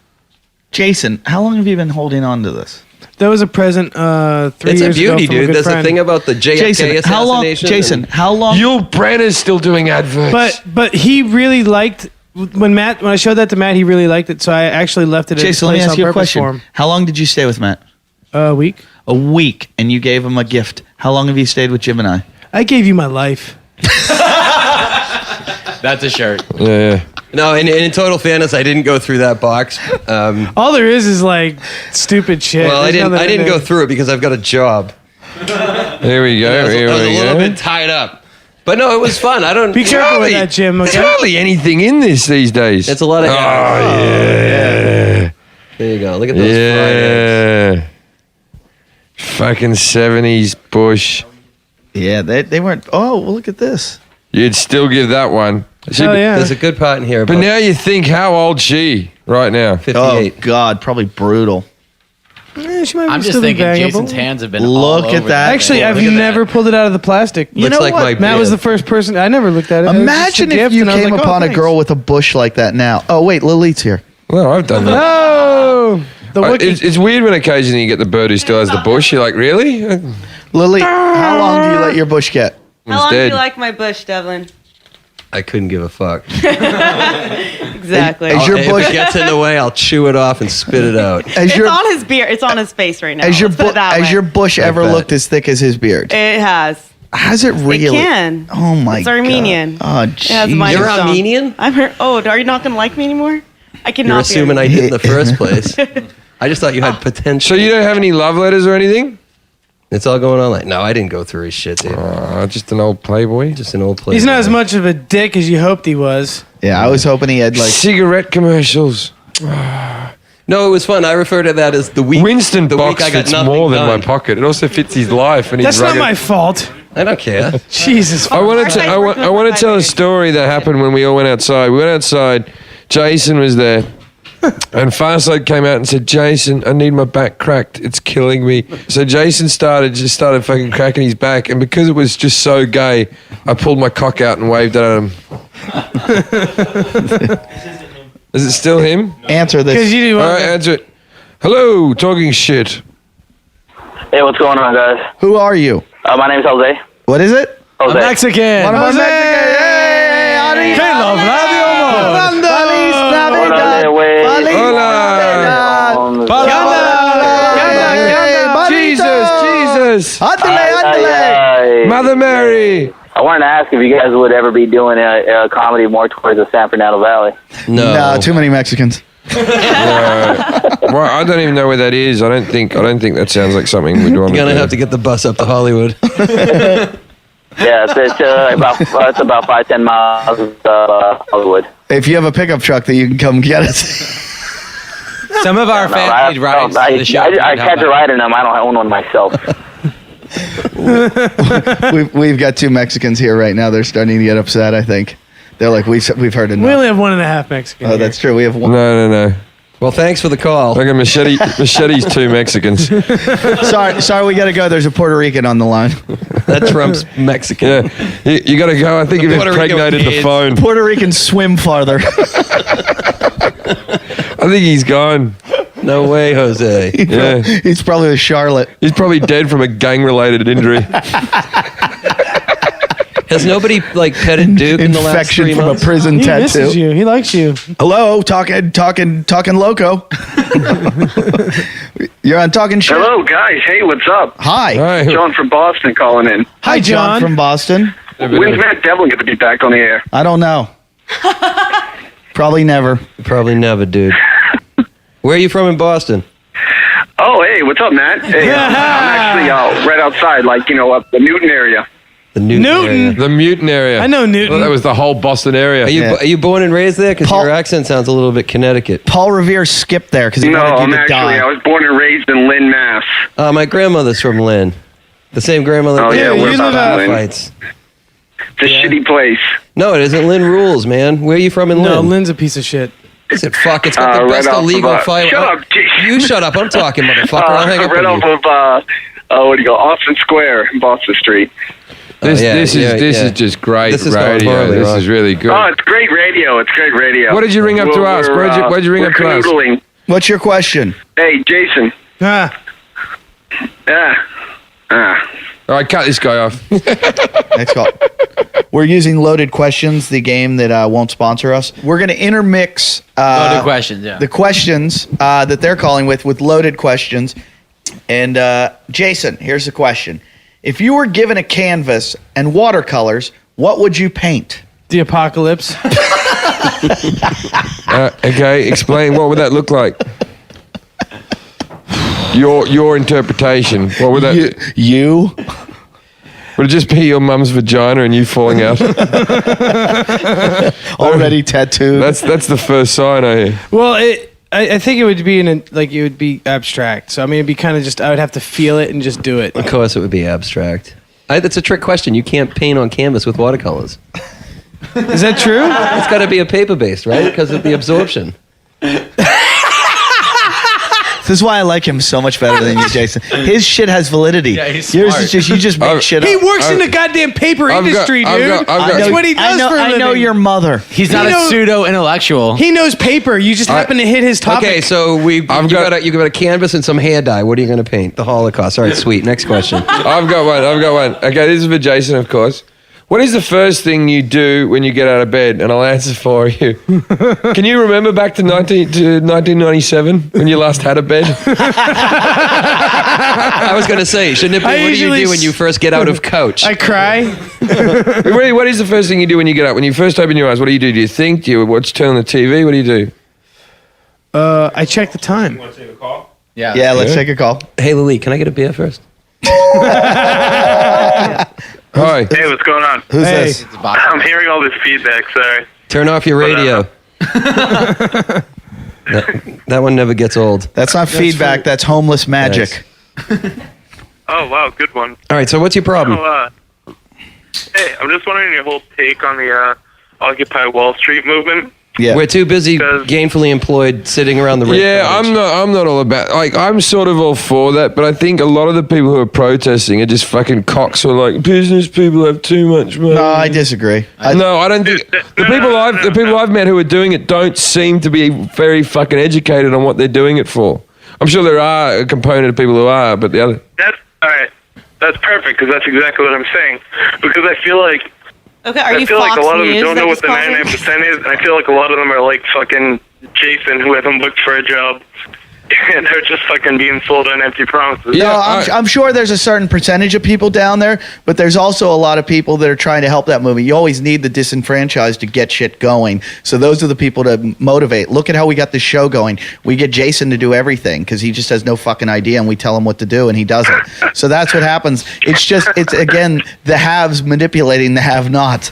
Jason, how long have you been holding on to this? That was a present 3 It's a years beauty, ago from a dude. good There's a friend. thing about the JFK Jason, how long? assassination. Jason, and- how long? Yul Brynner's still doing adverts. But he really liked when I showed that to Matt, he really liked it. So I actually left it. Jason, at let me his place ask on you a purpose for question. him. How long did you stay with Matt? A week. A week, and you gave him a gift. How long have you stayed with Jim and I? I gave you my life. That's a shirt. yeah. No, and in total fairness, I didn't go through that box. All there is like stupid shit. Well, I There's nothing didn't in go there. through it because I've got a job. Here we go. I was, Here I was a we little go. bit tied up. But no, it was fun. I don't. Be careful with that, Jim. There's Okay? hardly anything in this these days. It's a lot of. Oh, yeah. There you go. Look at those Fridays. Yeah. Fucking 70s Bush. Yeah, they weren't. Oh, well, look at this. You'd still give that one. Oh yeah. There's a good part in here. But now you think, how old she right now? 58. Oh God, probably brutal. She might I'm still just be thinking bangable. Jason's hands have been Look all at over that. Actually, thing. I've Look at never that. pulled it out of the plastic. You Looks know like what? my Matt was beard. the first person. I never looked at it. It was just a Imagine if gift, you and I was came like, upon a thanks. girl with a bush like that now. Oh wait, Lilith's here. Well, I've done that. No, the wiki. It's weird when occasionally you get the bird who still has the bush. You're like, really? Lily, how long do you let your bush get? How long do dead. you like my bush, Devlin? I couldn't give a fuck. Exactly. As your If bush it gets in the way, I'll chew it off and spit it out. as It's your on his beard. It's on his face right now. as your Let's put it that as way. your bush ever bet. looked as thick as his beard? It has. Has it really? It can. Oh my It's Armenian. God. Oh It has jeez. my You're stone. Armenian? I'm her. Oh, are you not gonna like me anymore? I cannot. You're be assuming I Armenian. did in the first place. I just thought you had potential. So you don't have any love letters or anything? It's all going on like, no, I didn't go through his shit, dude. Just an old playboy. Just an old place. He's not as much of a dick as you hoped he was. Yeah, I was hoping he had like. Cigarette commercials. No, it was fun. I refer to that as the week. Winston the box week I got fits nothing more than done. my pocket. It also fits his life, and That's he's not rugged. my fault. I don't care. Jesus. I wanted to. Birthday, I want to tell a birthday. story that happened when we all went outside. We went outside. Jason was there, and Farside came out and said, "Jason, I need my back cracked. It's killing me." So Jason started fucking cracking his back, and because it was just so gay, I pulled my cock out and waved it at him. Is it still him? Answer Because this. you do. All right, answer it. Hello, talking shit. Hey, what's going on, guys? Who are you? My name's Jose. What is it? Jose. Mexican. One of our Jose! Mexicans. Hey, arriba. Que lo radio amor. Feliz Navidad. Órale, güey. Feliz Hola. Navidad. Hey, Jesus. Ándale, ándale. Mother Mary. I wanted to ask if you guys would ever be doing a comedy more towards the San Fernando Valley. No, too many Mexicans. Well, I don't even know where that is. I don't think that sounds like something we'd want You're to gonna do. have to get the bus up to Hollywood. Yeah, it's about 5-10 miles of Hollywood. If you have a pickup truck that you can come get us. Some of our family rides to the show. I catch a ride in them. I don't own one myself. We've got two Mexicans here right now. They're starting to get upset, I think. They're like, we've heard enough. We only have 1.5 Mexican. Oh, that's true. We have one. No. Well, thanks for the call. Like a machete's two Mexicans. Sorry, we got to go. There's a Puerto Rican on the line. That Trump's Mexican. Yeah, you got to go. I think you've Puerto Rico impregnated the kids. phone. Puerto Ricans swim farther. I think he's gone. No way, Jose. Yeah, He's probably a Charlotte. he's probably dead from a gang-related injury. Has nobody like petted Duke in the last Infection 3 from a months? prison He misses tattoo. you. He likes you. Hello, talking loco. You're on talking shit. Hello, guys. Hey, what's up? Hi. Hi. John from Boston calling in. Hi, John from Boston. When's Matt Devlin going to be back on the air? I don't know. Probably never. Probably never, dude. Where are you from in Boston? Oh, hey, what's up, Matt? Hey, I'm actually right outside, like, up the Newton area. The Newton. area. The Mutant area. I know Newton. Well, that was the whole Boston area. Are you born and raised there? Because Paul- your accent sounds a little bit Connecticut. Paul Revere skipped there because he No, wanted I'm you to actually, die. I was born and raised in Lynn, Mass. My grandmother's from Lynn. The same grandmother. Oh, yeah, you we're live about out- Lynn. Fights. It's a shitty place. No, it isn't. Lynn rules, man. Where are you from in No, Lynn? Lynn's a piece of shit. Is it fuck? It's got the Right best off of, illegal fire. shut up, Jason. You shut up. I'm talking, motherfucker. I'll hang up right on off you. of, what do you go, Austin Square, Boston Street. This yeah. is just great This is going radio. horribly This wrong. is really good. Oh, it's great radio. It's great radio. What did you ring up to ask? What'd you ring we're up to ask? canoodling. What's your question? Hey, Jason. Ah, All right, cut this guy off. Next call. We're using Loaded Questions, the game that won't sponsor us. We're going to intermix Loaded questions, yeah. the questions that they're calling with Loaded Questions. And Jason, here's the question. If you were given a canvas and watercolors, what would you paint? the apocalypse. Okay, explain. What would that look like? Your interpretation. What would that? You? Would it just be your mum's vagina and you falling out? Already tattooed. That's the first sign I hear. Well, I think it would be it would be abstract. So I mean, it'd be kind of just I would have to feel it and just do it. Of course, it would be abstract. That's a trick question. You can't paint on canvas with watercolors. Is that true? It's got to be a paper-based, right? Because of the absorption. This is why I like him so much better than you, Jason. His shit has validity. Yeah, he's Yours smart. is just you just make shit up. He works in the goddamn paper industry, dude. That's what he does for a living. I know your mother. He's not You know- a pseudo-intellectual. He knows paper. You just happen to hit his topic. Okay, so you got a canvas and some hair dye. What are you going to paint? The Holocaust. All right, sweet. Next question. I've got one. Okay, this is for Jason, of course. What is the first thing you do when you get out of bed? And I'll answer for you. Can you remember back to 1997 when you last had a bed? I was going to say, shouldn't it be, what do you do when you first get out of couch? I cry. Really, what is the first thing you do when you get up? When you first open your eyes, what do you do? Do you think? Do you watch, turn on the TV? What do you do? I check the time. Yeah, let's take a call. Hey, Lily, can I get a beer first? Hi. Hey, what's going on? Who's this? I'm hearing all this feedback. Sorry. Turn off your radio. that one never gets old. That's not feedback. That's homeless magic. Oh wow, good one. All right, so what's your problem? Hey, I'm just wondering your whole take on the Occupy Wall Street movement. Yeah. We're too busy gainfully employed sitting around the Yeah, I'm not all about, like, I'm sort of all for that, but I think a lot of the people who are protesting are just fucking cocks who are like, business people have too much money. No, I disagree. No, I don't think the people I've met who are doing it don't seem to be very fucking educated on what they're doing it for. I'm sure there are a component of people who are, but the other. That's all right. That's perfect because that's exactly what I'm saying. Because I feel like Okay, are you I feel Fox like a lot News of them don't that know what just the called in? 99% is, and I feel like a lot of them are like fucking Jason who hasn't looked for a job, and they're just fucking being sold on empty promises. No, I'm sure there's a certain percentage of people down there, but there's also a lot of people that are trying to help that movement. You always need the disenfranchised to get shit going. So those are the people to motivate. Look at how we got this show going. We get Jason to do everything because he just has no fucking idea, and we tell him what to do, and he does it. So that's what happens. It's again the haves manipulating the have-nots.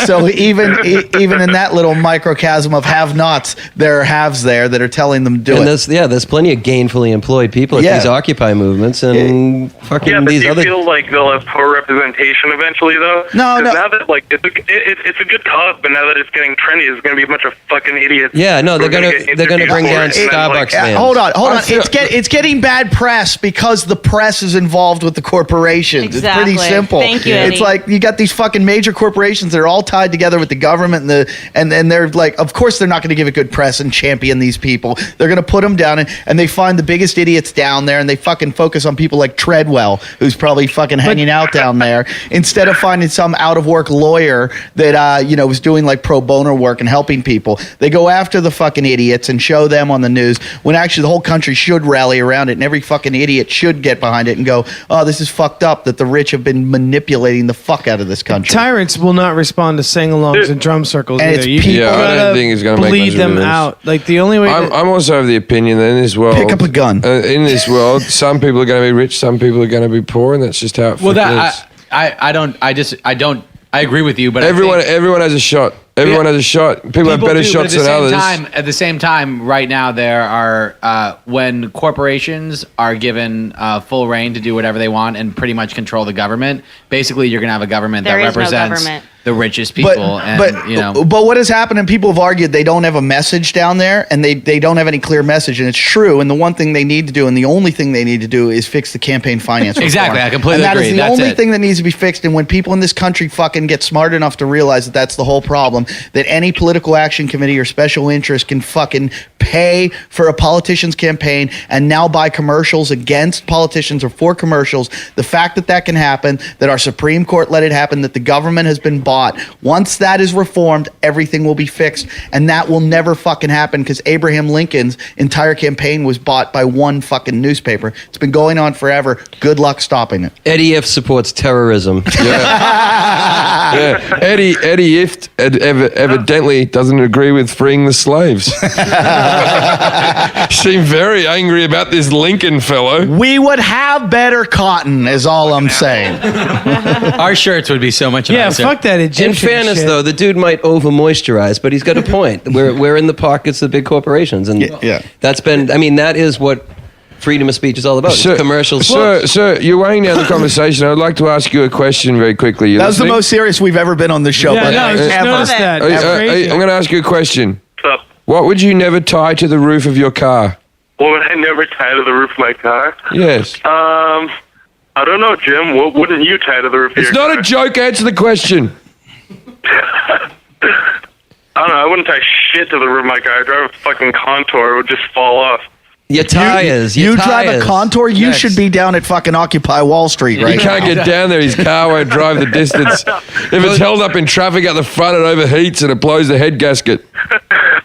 So even in that little microcosm of have-nots, there are haves there that are telling them to do it. There's plenty of gainfully employed people at these Occupy movements and fucking Yeah, but these do you other. feel like they'll have poor representation eventually, though? No. Now that like it's a good cause, but now that it's getting trendy, it's going to be a bunch of fucking idiots. Yeah, no, they're gonna bring down Starbucks. Starbucks fans. Hold on. It's getting bad press because the press is involved with the corporations. Exactly. It's pretty simple. Thank you, Eddie. It's like you got these fucking major corporations that are all tied together with the government and they're like, of course they're not going to give it good press and champion these people. They're going to put them down and they find the biggest idiots down there and they fucking focus on people like Treadwell, who's probably fucking hanging out down there, instead of finding some out of work lawyer that was doing like pro bono work and helping people. They go after the fucking idiots and show them on the news when actually the whole country should rally around it and every fucking idiot should get behind it and go, oh, this is fucked up that the rich have been manipulating the fuck out of this country. Tyrants will not respond to sing-alongs and drum circles And either. it's You people- Yeah, I gotta don't think it's going to make bleed much of a them difference. out. Like the only way. I'm also of the opinion that in this world, Pick up a gun. In this world, some people are going to be rich, some people are going to be poor, and that's just how it Well, is. I agree with you, but Everyone I think has a shot. Everyone has a shot. People have better do, but shots than others. At the same time, right now there are when corporations are given full reign to do whatever they want and pretty much control the government. Basically, you're going to have a government There that is no represents government. the richest people. But what has happened, and people have argued they don't have a message down there, and they don't have any clear message, and it's true. And the one thing they need to do, and the only thing they need to do, is fix the campaign finance reform. Exactly, I completely and that agree. is the That's only it. thing that needs to be fixed. And when people in this country fucking get smart enough to realize that that's the whole problem, that any political action committee or special interest can fucking pay for a politician's campaign and now buy commercials against politicians or for commercials, the fact that that can happen, that our Supreme Court let it happen, that the government has been bought, once that is reformed, everything will be fixed. And that will never fucking happen because Abraham Lincoln's entire campaign was bought by one fucking newspaper. It's been going on forever. Good luck stopping it. Eddie F supports terrorism. Yeah. Eddie Ift evidently doesn't agree with freeing the slaves. Seemed very angry about this Lincoln fellow. We would have better cotton, is all I'm saying. our shirts would be so much nicer. Fuck that Egyptian In fairness, shit. though, the dude might over moisturize, but he's got a point. We're in the pockets of big corporations, and that's been. I mean, that is what freedom of speech is all about. It's commercials. Sir, you're weighing down the conversation. I'd like to ask you a question very quickly. You That was the listening? most serious we've ever been on this show. Yeah, but no, I just ever. noticed that. That's crazy. I'm going to ask you a question. What's up? What would you never tie to the roof of your car? What would I never tie to the roof of my car? Yes. I don't know, Jim. What wouldn't you tie to the roof of It's your car? not a joke. Answer the question. I don't know. I wouldn't tie shit to the roof of my car. I'd drive a fucking Contour. It would just fall off. Your tires. You drive a Contour, you should be down at fucking Occupy Wall Street right He can't now. get down there. His car won't drive the distance. If it's held up in traffic at the front, it overheats and it blows the head gasket.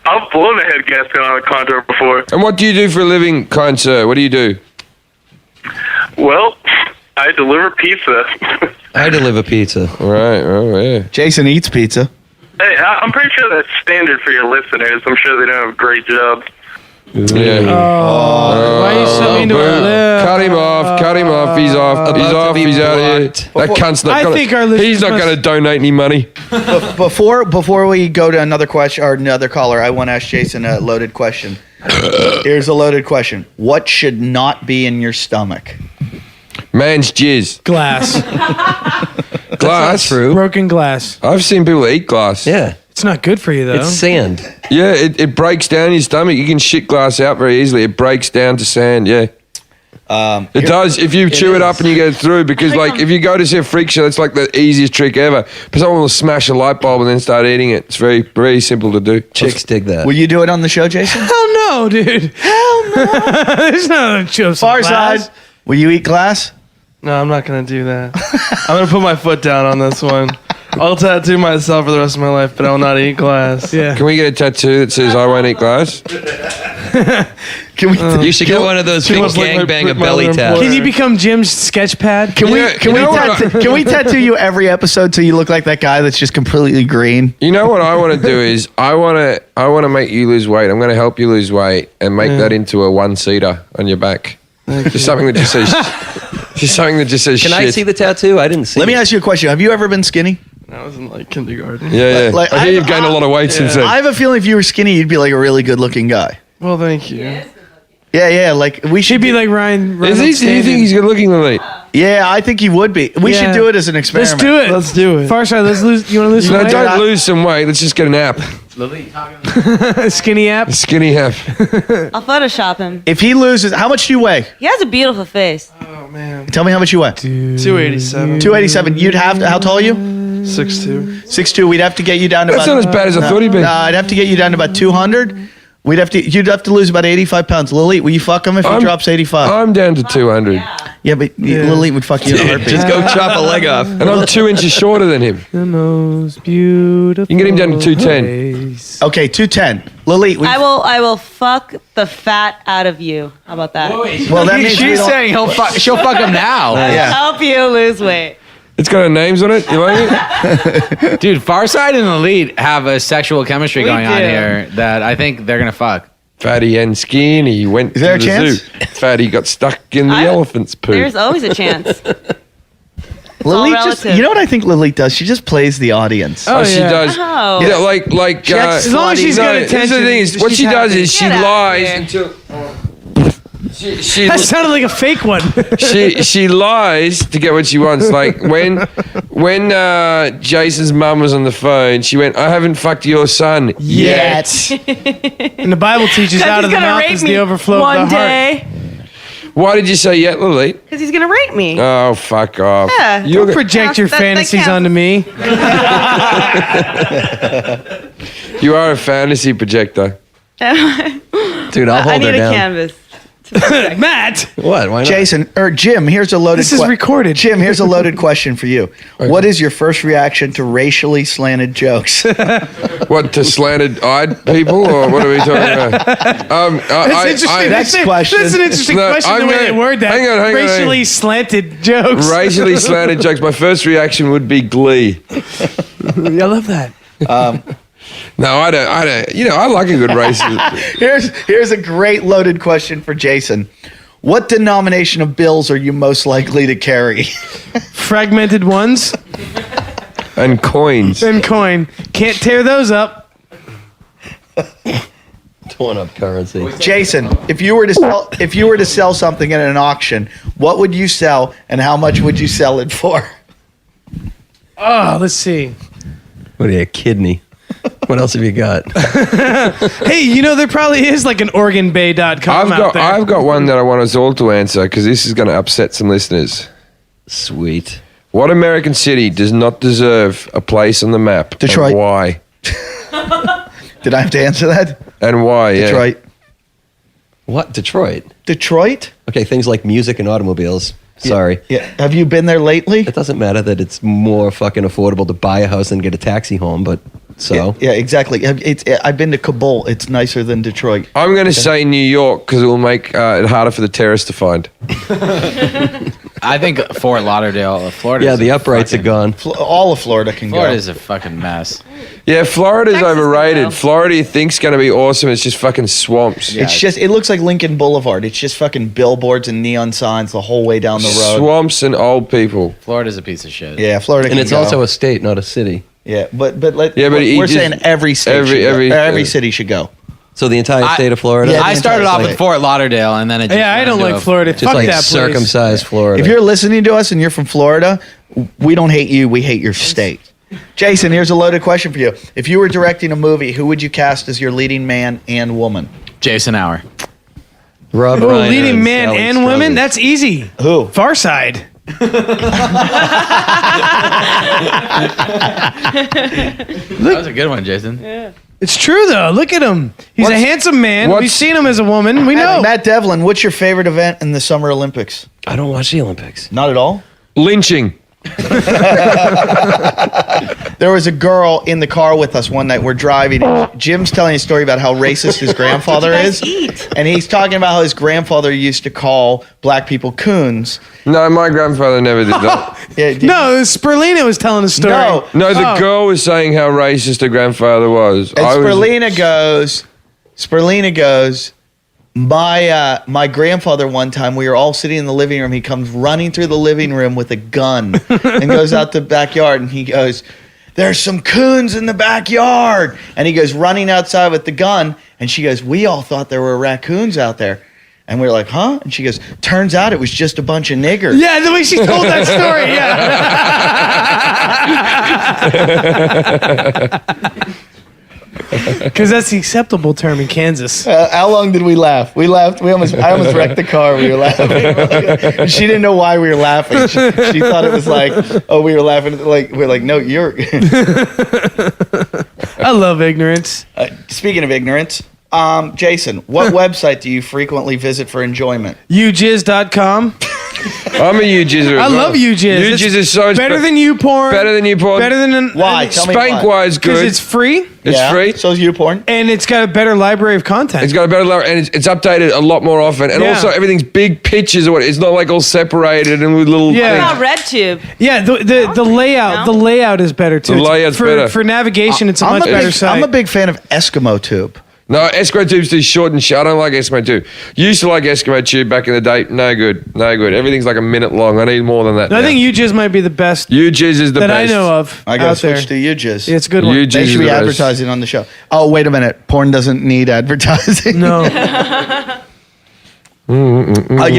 I've blown a head gasket on a Contour before. And what do you do for a living, kind sir? What do you do? Well, I deliver pizza. I deliver pizza. Right. Oh, yeah. Jason eats pizza. Hey, I'm pretty sure that's standard for your listeners. I'm sure they don't have a great job. Yeah. Why are you so into it? Cut him off. Cut him off. He's off. He's off. He's out of here. That cunt's not I gonna. think our listeners He's not must- going to donate any money. Before we go to another question or another caller, I want to ask Jason a loaded question. Here's a loaded question. What should not be in your stomach? Man's jizz. Glass. Glass. True. Broken glass. I've seen people eat glass. Yeah. It's not good for you, though. It's sand. Yeah, it breaks down your stomach. You can shit glass out very easily. It breaks down to sand, yeah. It does if you chew it up and you get it through because, like, if you go to see a freak show, that's like the easiest trick ever. But someone will smash a light bulb and then start eating it. It's very, very simple to do. Chicks dig that. Will you do it on the show, Jason? Hell no, dude. Hell no. There's no chips. Far side. Will you eat glass? No, I'm not gonna do that. I'm gonna put my foot down on this one. I'll tattoo myself for the rest of my life, but I will not eat glass. Yeah. Can we get a tattoo that says "I won't eat glass"? Can we? You should get one of those big much like my- gangbanger my belly other tats. Can you become Jim's sketch pad? Can Yeah, can we tattoo you every episode till you look like that guy that's just completely green? You know what I want to do is I want to make you lose weight. I'm going to help you lose weight and make that into a one-seater on your back. Just something that just says. Just something that just says. Can shit. I see the tattoo? I didn't see Let me it. ask you a question. Have you ever been skinny? I was in like kindergarten. Yeah, yeah. Like, I hear you've gained a lot of weight since then. I have a feeling if you were skinny, you'd be like a really good-looking guy. Well, thank you. Yeah. Like we should She'd be like Ryan. Is he? Do you think he's good looking, Lily? Yeah, I think he would be. We should do it as an experiment. Let's do it. Let's do it. Farside, let's lose. You want to lose some No, weight? don't lose some weight. Let's just get an app. Skinny app. A skinny app. I'll Photoshop him. If he loses, how much do you weigh? He has a beautiful face. Oh man. Tell me how much you weigh. 287. 287. You'd have to. How tall are you? 6'2". 6'2". We'd have to get you down to That's about. not as bad as I thought he'd be. No, I'd have to get you down to about 200. You'd have to lose about 85 pounds. Lily, will you fuck him if he drops 85? I'm down to 200. Yeah, but Lily would fuck you in a heartbeat. Just go chop a leg off. And I'm 2 inches shorter than him. The most beautiful. You can get him down to 210. face. Okay, 210. Lily, I will fuck the fat out of you. How about that? well, that means we She's don't- saying she'll fuck him now. Yeah. Help you lose weight. It's got our names on it. You like it? Dude, Farside and Elite have a sexual chemistry We going on do. here that I think they're gonna fuck. Fatty and skinny went Is there to a the chance? zoo. Fatty got stuck in the elephant's poo. There's always a chance. Lily all just, relative. you know what I think Lily does? She just plays the audience. Oh, she yeah. does. Oh. Yeah, like. acts As long as she's got Here's attention. the thing is, what she's she does happy. is she Get out of lies here. until. She That sounded like a fake one. she lies to get what she wants. Like when Jason's mum was on the phone, she went, "I haven't fucked your son yet." And the Bible teaches out Because of he's the gonna mouth rape is me the overflow one of the heart. day. Why did you say yet, Lily? Because he's gonna rape me. Oh, fuck off! Yeah. You're Don't project your That fantasies counts. onto me. you are a fantasy projector. Dude, I'll I hold need her a down. canvas. Matt, What? Why not? Jason, or Jim, here's a loaded this is recorded. Jim, here's a loaded question for you. What is your first reaction to racially slanted jokes? What, to slanted-eyed people, or what are we talking about? That's interesting. Next That's question. That's an interesting No, question. I'm The way gonna- they word that. hang on. Racially slanted jokes. Racially slanted jokes. My first reaction would be glee. I love that. No, I don't. You know, I like a good racist. Here's a great loaded question for Jason. What denomination of bills are you most likely to carry? Fragmented ones And coins. and coin. Can't tear those up. Torn up currency. Jason, if you were to sell something at an auction, what would you sell and how much would you sell it for? Oh, let's see. What are you, a kidney? What else have you got? Hey, you know, there probably is like an organbay.com out there. I've got one that I want us all to answer because this is going to upset some listeners. Sweet. What American city does not deserve a place on the map? Detroit. And why? Did I have to answer that? And why? Detroit. Yeah. What? Detroit? Detroit? Okay, things like music and automobiles. Sorry. Yeah. Have you been there lately? It doesn't matter that it's more fucking affordable to buy a house than get a taxi home, but so. Yeah, exactly. I've been to Kabul. It's nicer than Detroit. I'm going to say New York because it will make it harder for the terrorists to find. I think Fort Lauderdale, Florida. Yeah, the uprights are gone. All of Florida can Florida go. is a fucking mess. Yeah, Florida's Texas can overrated. go. Florida you think's going to be awesome. It's just fucking swamps. Yeah. It looks like Lincoln Boulevard. It's just fucking billboards and neon signs the whole way down the road. Swamps and old people. Florida's a piece of shit. Yeah, Florida And can it's go. also a state, not a city. Yeah, but he we're just- saying every state every city should go. So the entire state of Florida? Yeah, I started off entire with Fort Lauderdale, and then it just Yeah, I went don't into like Florida. Just Fuck like that place. circumcised Florida. If you're listening to us and you're from Florida, we don't hate you. We hate your state. Jason, here's a loaded question for you. If you were directing a movie, who would you cast as your leading man and woman? Jason Hour. Rob Oh, Reiner leading and man Sally and Struthers. women? That's easy. Who? Far Side. That was a good one, Jason. It's true, though. Look at him. He's a handsome man. We've seen him as a woman. We know. Matt Devlin, what's your favorite event in the Summer Olympics? I don't watch the Olympics. Not at all? Lynching. There was a girl in the car with us one night. We're driving. And Jim's telling a story about how racist his grandfather is. And he's talking about how his grandfather used to call black people coons. No, my grandfather never did that. No, Sperlina was telling a story. No, the girl was saying how racist her grandfather was. And Sperlina goes, my grandfather one time, we were all sitting in the living room. He comes running through the living room with a gun and goes out the backyard and he goes, "There's some coons in the backyard." And he goes running outside with the gun and she goes, "We all thought there were raccoons out there." And we were like, "Huh?" And she goes, "Turns out it was just a bunch of niggers." Yeah, the way she told that story, yeah. Because that's the acceptable term in Kansas. How long did we laugh? I almost wrecked the car. We were laughing. She didn't know why we were laughing. She thought it was like, oh, we were laughing. We're like, no, you're. I love ignorance. Speaking of ignorance, Jason, what website do you frequently visit for enjoyment? Ujizz.com. I'm a UJizzer. I love UJizz. UJizz is so better than YouPorn. Better than YouPorn. Better than Why? Tell me why. Spankwise good. Because it's free. It's free. So is YouPorn. And it's got a better library of content. It's got a better library, and it's updated a lot more often. And Yeah. also, everything's big pictures. Or what? It's not like all separated and with little. Yeah. What about RedTube? Yeah, the layout No. the layout is better too. The layout's better. For navigation. It's a much better site. I'm a big fan of Eskimo Tube. No, Eskimo Tube's too short and I don't like Eskimo Tube. Used to like Eskimo Tube back in the day. No good. Everything's like a minute long. I need more than that. No, I now. think UJizz might be the best UJizz is the that best. I know of I gotta out there. switch to UJizz. Yeah, it's a good one. UJizz They is should the be best. advertising on the show. Oh, wait a minute. Porn doesn't need advertising. No. You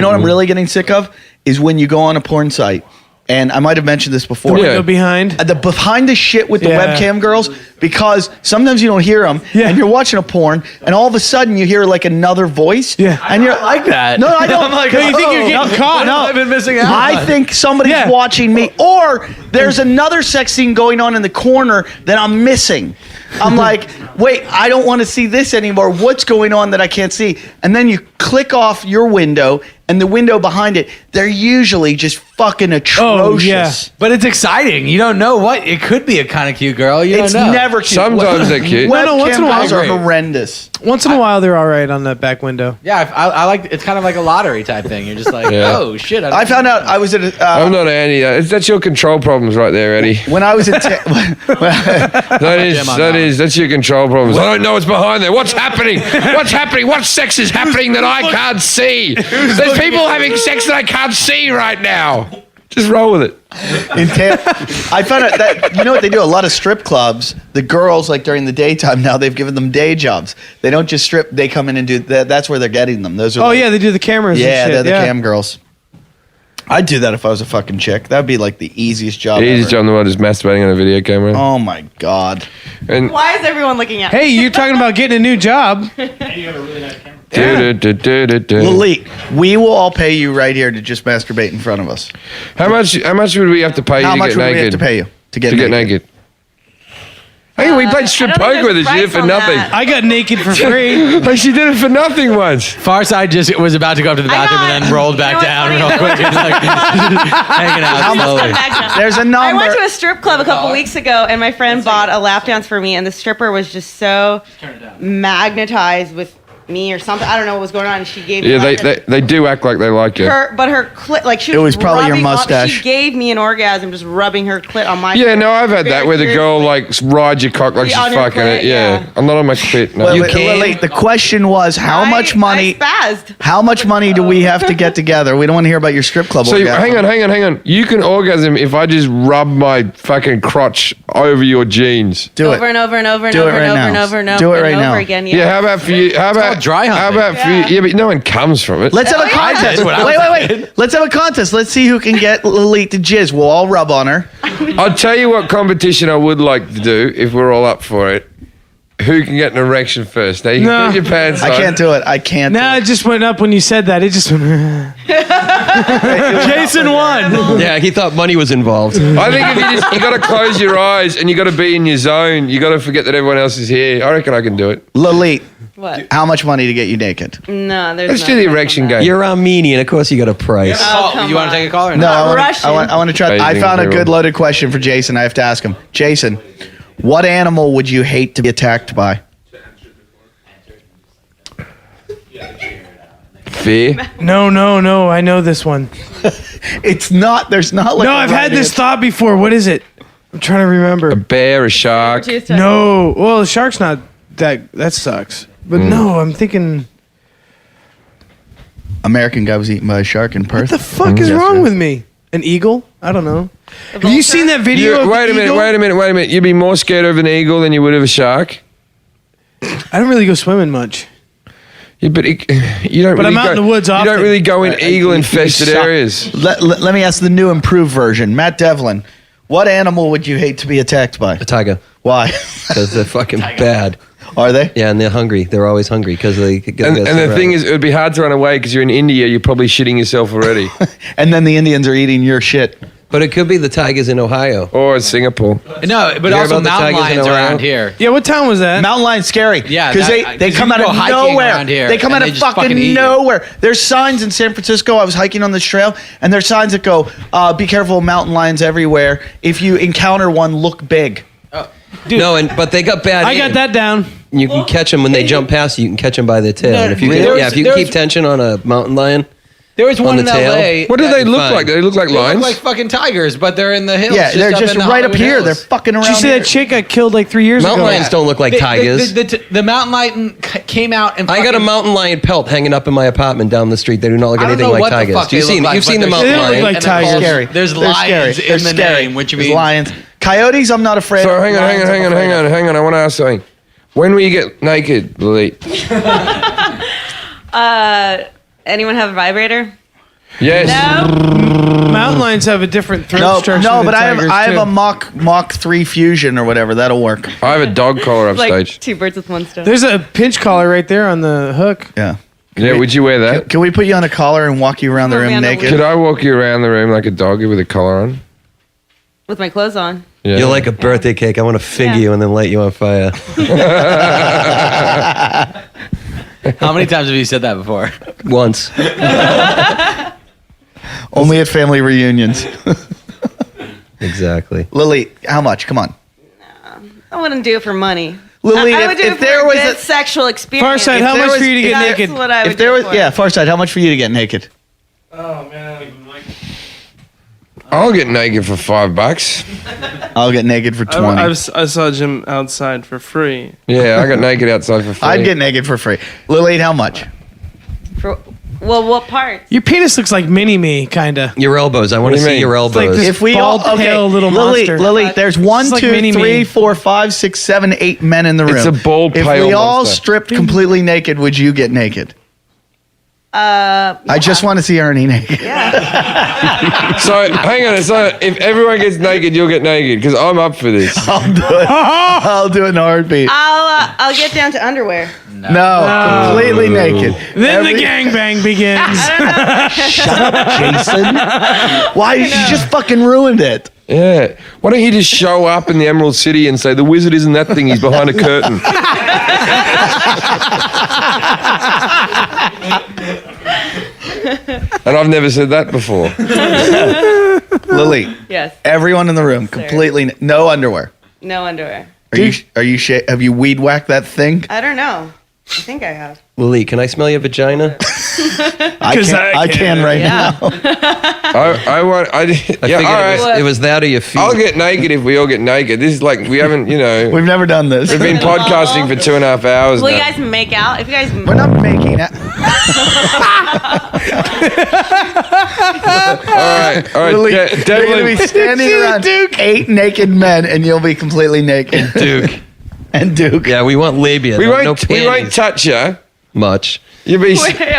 know what I'm really getting sick of is when you go on a porn site, and I might have mentioned this before. Yeah. Go behind. The behind the shit with the Yeah. webcam girls, because sometimes you don't hear them, Yeah. and you're watching a porn, and all of a sudden you hear like another voice, Yeah. and you're like that. No, I don't. I'm like, No, you think you're getting caught. No, I've been missing out. I think somebody's Yeah. watching me, or there's another sex scene going on in the corner that I'm missing. I'm like, wait, I don't want to see this anymore. What's going on that I can't see? And then you click off your window, and the window behind it, they're usually just fucking atrocious. yeah. But it's exciting. You don't know what it could be. A kind of cute girl. You It's don't know. never cute. Sometimes they're cute. No, once in a while. Webcam girls are Great. horrendous. Once in a while, they're all right on that back window. Yeah, I like. It's kind of like a lottery type thing. You're just like, Yeah. oh shit. I found out I was at a, I'm not Andy. That's your control problems right there, Eddie. when I was at That's your control problems. I don't know what's behind there. What's happening? What's happening? What sex is happening that I can't see? There's people having sex that I can't see right now. Just roll with it. I found out that, you know what they do? A lot of strip clubs, the girls, like during the daytime now, they've given them day jobs. They don't just strip, they come in and do that. That's where they're getting them. Those are Oh, yeah, they do the cameras yeah, and shit. they're the cam girls. I'd do that if I was a fucking chick. That'd be like the easiest job The easiest ever. job in the world is masturbating on a video camera. Oh my God. And Why is everyone looking at me? Hey, you're talking about getting a new job. Lalit, we will all pay you right here to just masturbate in front of us. How much would we have to pay you How to much get would we have naked? to pay you to get naked? Hey, we played strip I don't think poker with there's her. She did it price for on nothing. that. I got naked for free. Like she did it for nothing once. Farside just was about to go up to the bathroom and then rolled back down real quick and like hanging out slowly. There's a I number. went to a strip club a couple weeks ago, and my friend bought a lap dance for me, and the stripper was just so magnetized with me or something. I don't know what was going on. And she gave me Yeah, like they do act like they like you. her clit, like she was. It was probably your rubbing up- mustache. She gave me an orgasm just rubbing her clit on my. Yeah, clit. no, I've had that Very where the girl seriously. like rides your cock like she's On your fucking clit, it. Yeah. I'm not on my clit. No. Wait, You wait, can. wait, the question was how much money? I spazzed. How much money do we have to get together? We don't want to hear about your strip club. So orgasm. hang on. You can orgasm if I just rub my fucking crotch over your jeans. Do Over it. and over and over and Do it over right and over now. and over and over Do it and right over now. again. Yeah. How about for you? How about called dry How humping. about for you? Yeah, but no one comes from it. Let's have a contest. Wait. Let's have a contest. Let's see who can get Lalit to jizz. We'll all rub on her. I'll tell you what competition I would like to do if we're all up for it. Who can get an erection first? Now you can No. put your pants on. I can't do it. I can't. Nah, it just went up when you said that. It just went. Jason won. Yeah, he thought money was involved. I think if you got to close your eyes and you got to be in your zone. You got to forget that everyone else is here. I reckon I can do it. Lalit, What? how much money to get you naked? No, there's. Let's no do the price on erection that. game. You're Armenian, of course you got a price. come You want on. to take a caller? Or No, not? Russian. I want to try. I Amazing found a hero. good loaded question for Jason. I have to ask him. Jason, what animal would you hate to be attacked by? Fear. No. I know this one. It's not. There's not like. No, a I've had right this answer. thought before. What is it? I'm trying to remember. A bear, a shark. No. Well, the shark's not that. That sucks. But no, I'm thinking. American guy was eaten by a shark in Perth. What the fuck is wrong with me? An eagle? I don't know. Have you seen that video? of Wait the a minute. eagle? Wait a minute. You'd be more scared of an eagle than you would of a shark. I don't really go swimming much. Yeah, but you don't. But really I'm out go, in the woods You often. don't really go in eagle-infested suck. areas. Let me ask the new improved version. Matt Devlin, what animal would you hate to be attacked by? A tiger, Why? because they're fucking bad. Are they? Yeah, and they're hungry. They're always hungry because they get. And the thing is, it would be hard to run away because you're in India. You're probably shitting yourself already. And then the Indians are eating your shit. but it could be the tigers in Ohio. Or Singapore. No, but You hear also about the mountain tigers in lions Ohio? around here. Yeah, what town was that? Mountain lion's scary. Yeah, because that- they 'cause come you out go of hiking nowhere. around here, They come and out they of just fucking eat fucking you. nowhere. There's signs in San Francisco. I was hiking on this trail, and there's signs that go, "Be careful of mountain lions everywhere. If you encounter one, look big." But they got bad. I got aim. that down. You can catch them when they jump past you. You can catch them by their tail. No, and if you there can, was- if you there can keep was- tension on a mountain lion, There was one the in tail. LA. What do they look fine. like? Do they look like They look lions? like fucking tigers, but they're in the hills. Yeah, they're up just in the right up Hollywood here. hills. They're fucking around. Did you see here. that chick got killed like 3 years mountain ago? lions don't look like tigers. The mountain lion came out and I got a fucking- mountain lion pelt hanging up in my apartment down the street. They do not look I don't anything know like what the tigers. fuck You've they seen look like, you've seen but the they're- mountain They don't look lion. like and they're tigers. called- Scary. There's They're lions scary. in the name, which There's means lions. Coyotes, I'm not afraid So of. hang Lions, I'm afraid of. on. I want to ask something. When will you get naked, Lily? Anyone have a vibrator? Yes. No. Mountain lions have a different throat No, structure. no, than but I have tigers, a too. Mach 3 Fusion or whatever. That'll work. I have a dog collar upstage. Like two birds with one stone. There's a pinch collar right there on the hook. Yeah. Yeah, would you wear that? Can we put you on a collar and walk you around the Put me room on a naked? Could I walk you around the room like a dog with a collar on? With my clothes on. Yeah. You're like a birthday cake. I want to finger Yeah. you and then light you on fire. how many times have you said that before? Once. Only at family reunions. Exactly. Lily, how much? Come on. I wouldn't do it for money. Lily, I would do if it there for was a good a sexual experience. Farsight, how there much was- for you to get That's naked? what I would if there do was it for. yeah, Farside, how much for you to get naked? Oh man, like I'll get naked for $5. I'll get naked for 20. I saw Jim outside for free. Yeah, I got naked outside for free. I'd get naked for free. Lily, how much? For, well, what part? Your penis looks like mini me, kind of. Your elbows. I want What to do you see mean? your like elbows. this- If we bald, all okay, pale little Lily, monster. Lily, there's one, It's like 2, mini-me. 3, 4, 5, 6, 7, 8 men in the room. It's a bald, If pale we all monster. stripped completely naked, would you get naked? I just want to see Ernie naked. Yeah. So hang on. So if everyone gets naked, you'll get naked because I'm up for this. I'll do it. I'll do it in a heartby. I'll get down to underwear. No, completely naked. Then the gangbang begins. Shut up, Jason. Why? You just fucking ruined it. Yeah. Why don't you just show up in the Emerald City and say the wizard isn't that thing? He's behind a curtain. And I've never said that before. Lily. Yes. Everyone in the room, completely no underwear. No underwear. Are you have you weed whacked that thing? I don't know. I think I have. Lily, can I smell your vagina? I can right now. I figured it was that or your feet. I'll get naked if we all get naked. This is like, we haven't, We've never done this. We've been podcasting for 2.5 hours Will now. you guys make out? If you guys. We're not making it. All right. Lily, Devlin. you're going to be standing around 8 naked men and you'll be completely naked. Duke. And Duke. Yeah, we want labia. We no won't panties. touch you. Much. You'll be Way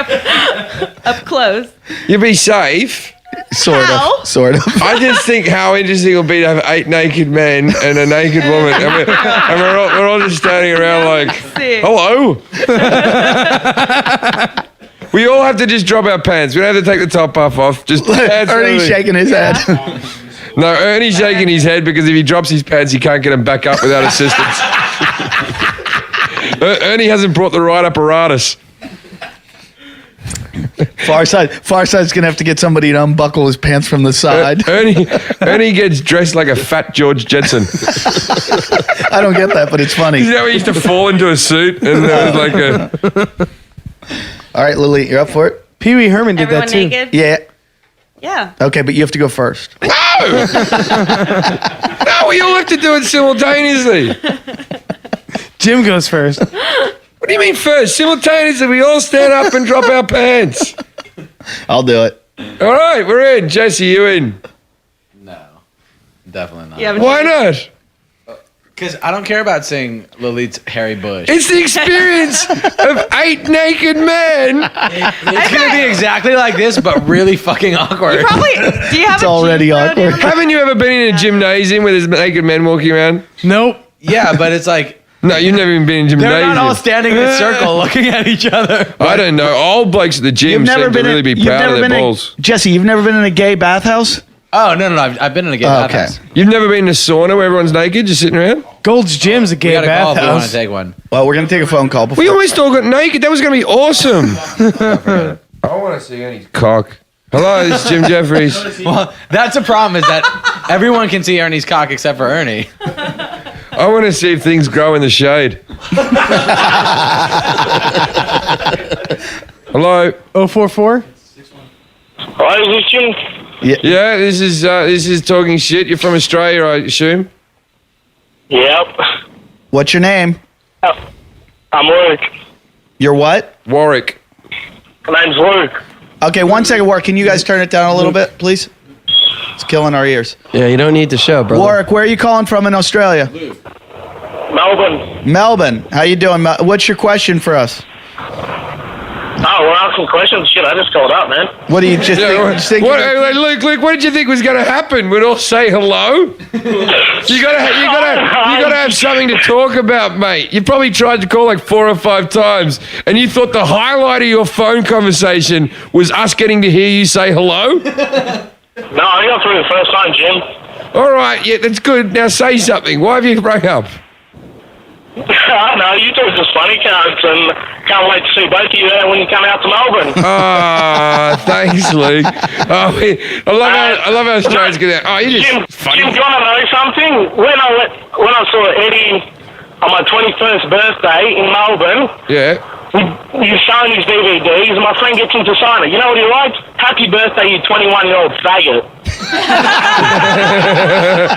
up close. you'll be safe. Sort How? of. Sort of. I just think how interesting it'll be to have 8 naked men and a naked woman, and we're all just standing around like, See. hello. We all have to just drop our pants. We don't have to take the top half off. Just pants. Ernie's only. shaking his head. No, Ernie's shaking his head because if he drops his pants, he can't get them back up without assistance. Ernie hasn't brought the right apparatus. Farside's gonna have to get somebody to unbuckle his pants from the side. Ernie gets dressed like a fat George Jetson. I don't get that, but it's funny. You know, he used to fall into a suit and there was like a. All right, Lily, you're up for it? Pee Wee Herman did Everyone that too. naked? Yeah. Yeah. Okay, but you have to go first. No, we all have to do it simultaneously. Jim goes first. What do you mean first? Simultaneously, we all stand up and drop our pants. I'll do it. All right, we're in. Jesse, you in? No, definitely not. Yeah, but Why not? Because I don't care about seeing Lilith's hairy bush. It's the experience of 8 naked men. It's gonna be exactly like this, but really fucking awkward. You probably. Do you have It's a already gym awkward. photo? Haven't you ever been in a gymnasium where there's naked men walking around? Nope. Yeah, but it's like No, you've never even been in a they're gymnasium. not all standing in a circle looking at each other. I don't know. Old blokes at the gym seem to really be proud of their balls. Jesse, you've never been in a gay bathhouse? Oh no, I've been in a gay Oh, okay. bathhouse. You've never been in a sauna where everyone's naked, just sitting around? Gold's Gym's a We gay got a call if we want to bathhouse. take one. Well, we're gonna take a phone call before. We almost all got naked. That was going to be awesome. I want to see Ernie's cock. Hello, this is Jim Jeffries. Well, that's a problem. Is that everyone can see Ernie's cock except for Ernie. I want to see if things grow in the shade. Hello. 044? Hi, is this Jim? Yeah, this is talking shit. You're from Australia, I assume. Yep. What's your name? I'm Luke. Your what? Warwick. My name's Luke. Okay, 1 second, Warwick. Can you guys turn it down a little bit, please? It's killing our ears. Yeah, you don't need to show, brother. Warwick, where are you calling from in Australia? Melbourne. Melbourne. How you doing? What's your question for us? Oh, we're asking questions. Shit, I just called up, man. What do you just think? Luke, what did you think was going to happen? We'd all say hello. You gotta have something to talk about, mate. You probably tried to call like 4 or 5 times, and you thought the highlight of your phone conversation was us getting to hear you say hello. No, I got through the first time, Jim. All right, yeah, that's good. Now say something. Why have you rung up? No, you two are just funny cunts, and can't wait to see both of you there when you come out to Melbourne. Ah, thanks, Luke. I love how Australians get that. Oh, you just Jim, funny. Jim, do you want to know something? When I saw Eddie on my 21st birthday in Melbourne, Yeah. he's showing his DVDs, and my friend gets him to sign it. You know what he writes? Happy birthday, you 21-year-old faggot.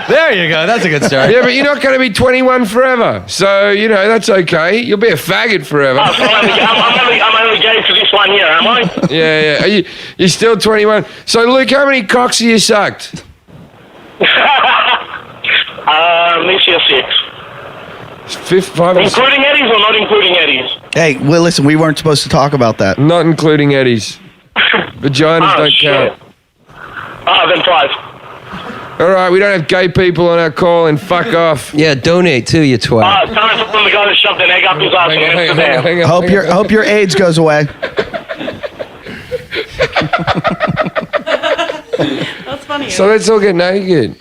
There you go. That's a good start. Yeah, but you're not going to be 21 forever. So, that's okay. You'll be a faggot forever. Oh, so I'm only gay for this 1 year, am I? Yeah. You're still 21. So, Luke, how many cocks have you sucked? This year 6. Five or six. Including Eddie's or not including Eddie's? Hey, well, listen, we weren't supposed to talk about that. Not including Eddie's. Vaginas don't count. Then 5. All right, we don't have gay people on our call, and fuck off. Yeah, donate too, you twat. Tell me from the guy that shoved an egg up his ass. Hang on. Hope your AIDS goes away. That's funny. So let's all get naked.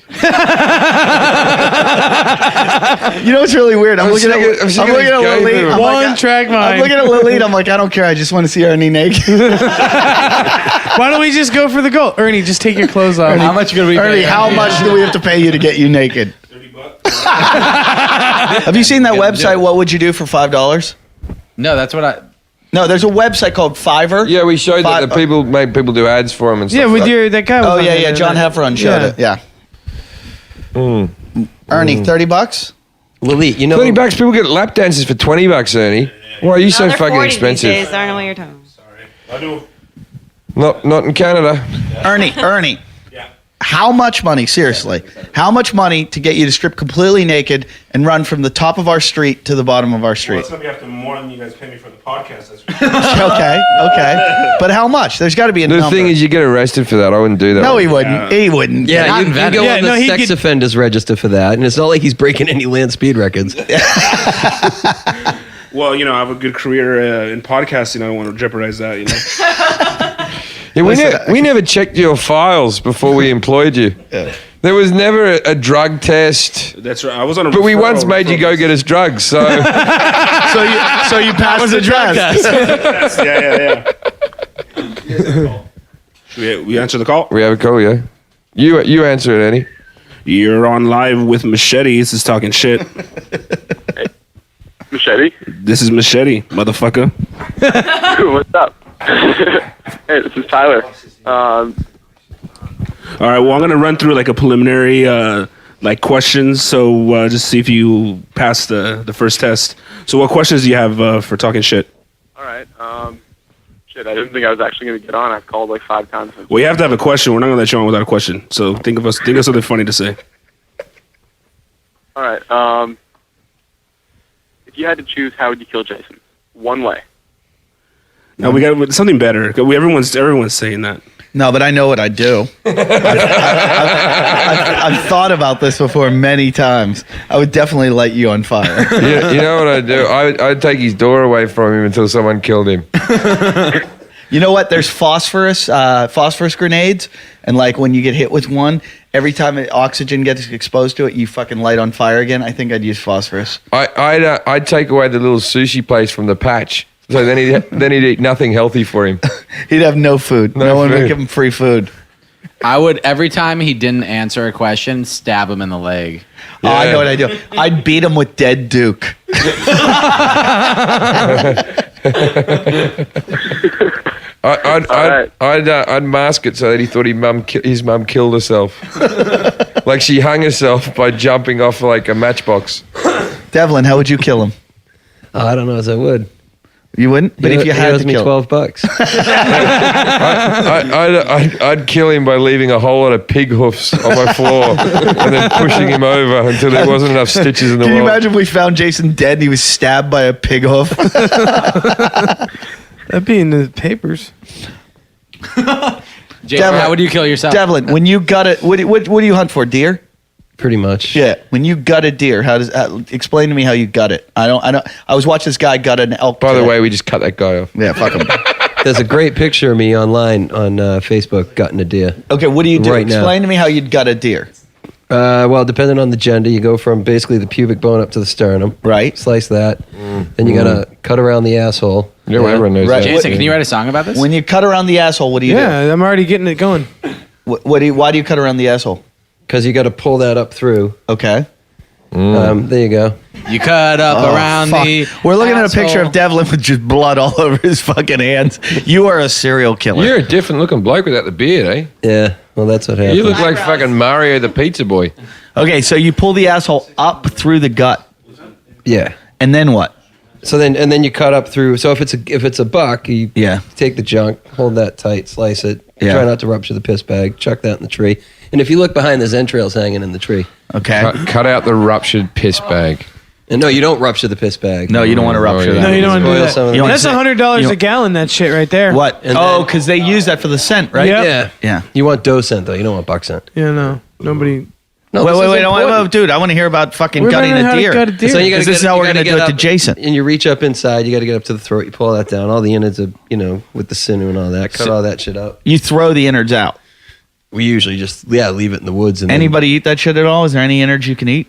You know what's really weird? I'm looking at gay Lily. people. I'm like, One track I'm mind. looking at Lily. I'm like, I don't care. I just want to see Ernie naked. Why don't we just go for the goal? Ernie, just take your clothes off. How much gonna we Ernie, pay? how much do we have to pay you to get you naked? $30. Have you seen that website? What would you do for $5? No, that's what I. No, there's a website called Fiverr. Yeah, we showed that the people make people do ads for them and stuff. Yeah, with like. that guy. Was Oh on yeah, there, yeah. John Heffron showed it. Yeah. Ernie, $30. Lily, you know, $30. People get lap dances for $20, Ernie. Why are you so they're fucking 40 expensive? These days. I don't know what you're talking about. I do. Not in Canada. Ernie. How much money, seriously, how much money to get you to strip completely naked and run from the top of our street to the bottom of our Well, street? it's going to be after more than you guys pay me for the podcast. That's Okay. But how much? There's got to be a The number. thing is, you get arrested for that. I wouldn't do that. No, he wouldn't. He wouldn't. yeah, you go Yeah, on the no, he sex could- offenders register for that, and it's not like he's breaking any land speed records. Well, I have a good career in podcasting. I don't want to jeopardize that, Yeah, we never checked your files before we employed you. There was never a drug test. That's right. I was on a But we referral once made you go get us drugs, so... So you passed the test. Yeah. Should we answer the call? We have a call, yeah? You answer it, Eddie. You're on live with Machete. This is Talking Shit. Machete? This is Machete, motherfucker. What's up? Hey, this is Tyler. All right, well, I'm going to run through like a preliminary questions, so just see if you pass the first test. So what questions do you have for Talking Shit? All right. Shit, I didn't think I was actually going to get on. I've called like 5 times. Well, you have to have a question. We're not going to let you on without a question. So think of something funny to say. All right. If you had to choose, how would you kill Jason? One way. No, we got something better. Everyone's saying that. No, but I know what I'd do. I've thought about this before many times. I would definitely light you on fire. You know what I'd do? I'd take his door away from him until someone killed him. You know what? There's phosphorus grenades, and like when you get hit with one, every time oxygen gets exposed to it, you fucking light on fire again. I think I'd use phosphorus. I'd take away the little sushi place from the patch. So then he'd eat nothing healthy for him. He'd have no food. No one would give him free food. I would, every time he didn't answer a question, stab him in the leg. Oh, I know what I'd do. I'd beat him with dead Duke. I'd mask it so that he thought his mum killed herself. Like she hung herself by jumping off like a matchbox. Devlin, how would you kill him? I don't know as I would. You wouldn't? But if you had owes to me kill $12. I'd kill him by leaving a whole lot of pig hoofs on my floor and then pushing him over until there wasn't enough stitches in the Can wall. you imagine if we found Jason dead and he was stabbed by a pig hoof? That'd be in the papers. Jason, how would you kill yourself? Devlin, when you gut it, what do you hunt for? Deer? Pretty much. Yeah. When you gut a deer, explain to me how you gut it? I was watching this guy gut an elk. By the way, we just cut that guy off. Yeah, fuck him. There's a great picture of me online on Facebook gutting a deer. Okay, what do you do? Right now. Explain to me how you'd gut a deer. Well, depending on the gender, you go from basically the pubic bone up to the sternum. Right. Slice that. Then you gotta cut around the asshole. Yeah, everyone knows that. Jason, can you write a song about this? When you cut around the asshole, what do you do? Yeah, I'm already getting it going. Why do you cut around the asshole? Because you got to pull that up through. Okay. There you go. You cut up around fuck. the. We're looking at a asshole. picture of Devlin with just blood all over his fucking hands. You are a serial killer. You're a different looking bloke without the beard, eh? Yeah. Well, that's what happened. You look like fucking Mario the Pizza Boy. Okay, so you pull the asshole up through the gut, Yeah. and then what? So then you cut up through. So if it's a buck, you Yeah. take the junk, hold that tight, slice it. Yeah. Try not to rupture the piss bag. Chuck that in the tree. And if you look behind, there's entrails hanging in the tree. Okay. Cut out the ruptured piss bag. And no, you don't rupture the piss bag. No, you don't want to rupture that. No, you don't want to do Spoil some of that. the- That's $100 a gallon. That shit right there. What? And Oh, then- because they use that for the scent, right? Yep. Yeah. Yeah. You want dough scent, though. You don't want buck scent. Yeah, no, nobody. No, wait, this is wait, important. dude! I want to hear about fucking We're gutting learning a how to deer. gut a deer. So you gotta This is how you we're gotta gonna get do it to up- Jason. And you reach up inside. You got to get up to the throat. You pull that down. All the innards are, with the sinew and all that. Cut all that shit out. You throw the innards out. We usually just leave it in the woods. And Anybody eat that shit at all? Is there any innards you can eat?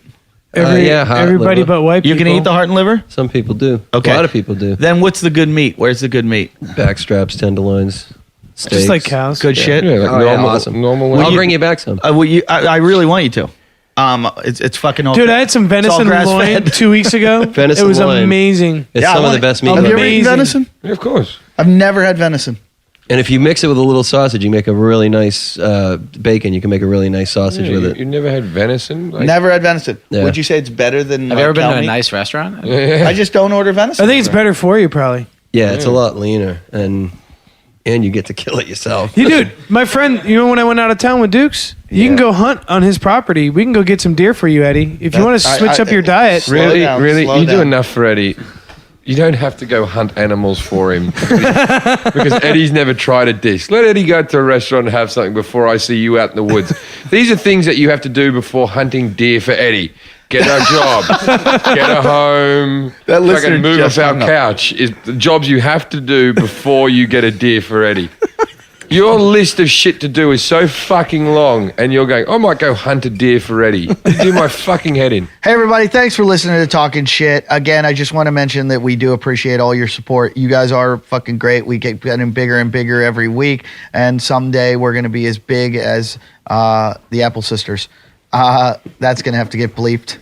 heart, Everybody liver. but white You people. can eat the heart and liver? Some people do. Okay. A lot of people do. Then what's the good meat? Where's the good meat? Back straps, tenderloins, steaks. Just like cows. Good shit. Yeah, like Oh, yeah, normal, awesome. normal. I'll bring you back some. I really want you to. It's fucking all Dude, I had some it's all venison loin grass-fed. 2 weeks ago. Venison it was loin. amazing. It's Yeah, I some of want the it. best meat. Have you ever Amazing. eaten venison? Yeah, of course. I've never had venison. And if you mix it with a little sausage, you make a really nice bacon. You can make a really nice sausage Yeah, with you, it. you never had venison? Like, Never had venison. Yeah. Would you say it's better than Have you ever been cow to a meat? nice restaurant? I just don't order venison. I think it's better for you, probably. Yeah, it's a lot leaner, and you get to kill it yourself. You dude, my friend, when I went out of town with Dukes, you can go hunt on his property. We can go get some deer for you, Eddie. If you want to switch up your diet. Really? down, Really? slow You do down. enough for Eddie. You don't have to go hunt animals for him. Because Eddie's never tried a dish. Let Eddie go to a restaurant and have something before I see you out in the woods. These are things that you have to do before hunting deer for Eddie. Get a job. Get a home. That listener Fucking move just off our hung up. couch. Is the jobs you have to do before you get a deer for Eddie. Your list of shit to do is so fucking long, and you're going, I might go hunt a deer for Eddie. You do my fucking head in. Hey, everybody. Thanks for listening to Talking Shit. Again, I just want to mention that we do appreciate all your support. You guys are fucking great. We keep getting bigger and bigger every week. And someday we're going to be as big as the Apple Sisters. That's going to have to get bleeped.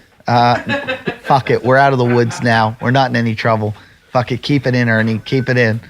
Fuck it. We're out of the woods now. We're not in any trouble. Fuck it. Keep it in, Ernie. Keep it in.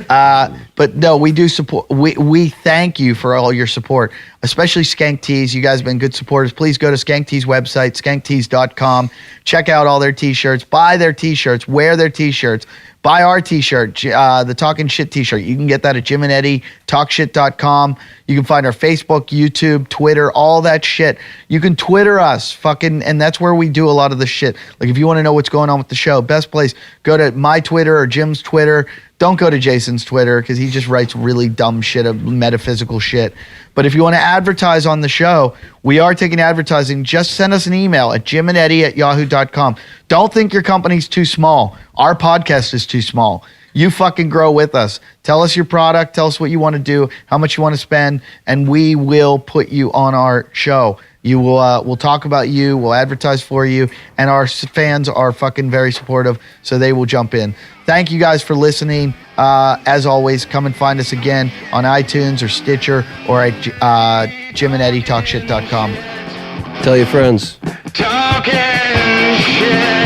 But no, we do support. We thank you for all your support, especially Skank Tees. You guys have been good supporters. Please go to Skank Tees website, skanktees.com. Check out all their T-shirts. Buy their T-shirts. Wear their T-shirts. Buy our T-shirt, the Talkin' Shit T-shirt. You can get that at Jim and Eddie, talkshit.com. You can find our Facebook, YouTube, Twitter, all that shit. You can Twitter us, and that's where we do a lot of the shit. Like if you want to know what's going on with the show, best place, go to my Twitter or Jim's Twitter. Don't go to Jason's Twitter because he just writes really dumb shit, metaphysical shit. But if you want to advertise on the show, we are taking advertising. Just send us an email at jimandeddy@yahoo.com. Don't think your company's too small. Our podcast is too small. You fucking grow with us. Tell us your product. Tell us what you want to do, how much you want to spend, and we will put you on our show. You will. We'll talk about you. We'll advertise for you, and our fans are fucking very supportive, so they will jump in. Thank you guys for listening. As always, come and find us again on iTunes or Stitcher or at jimandeddytalkshit.com. Tell your friends. Talking shit.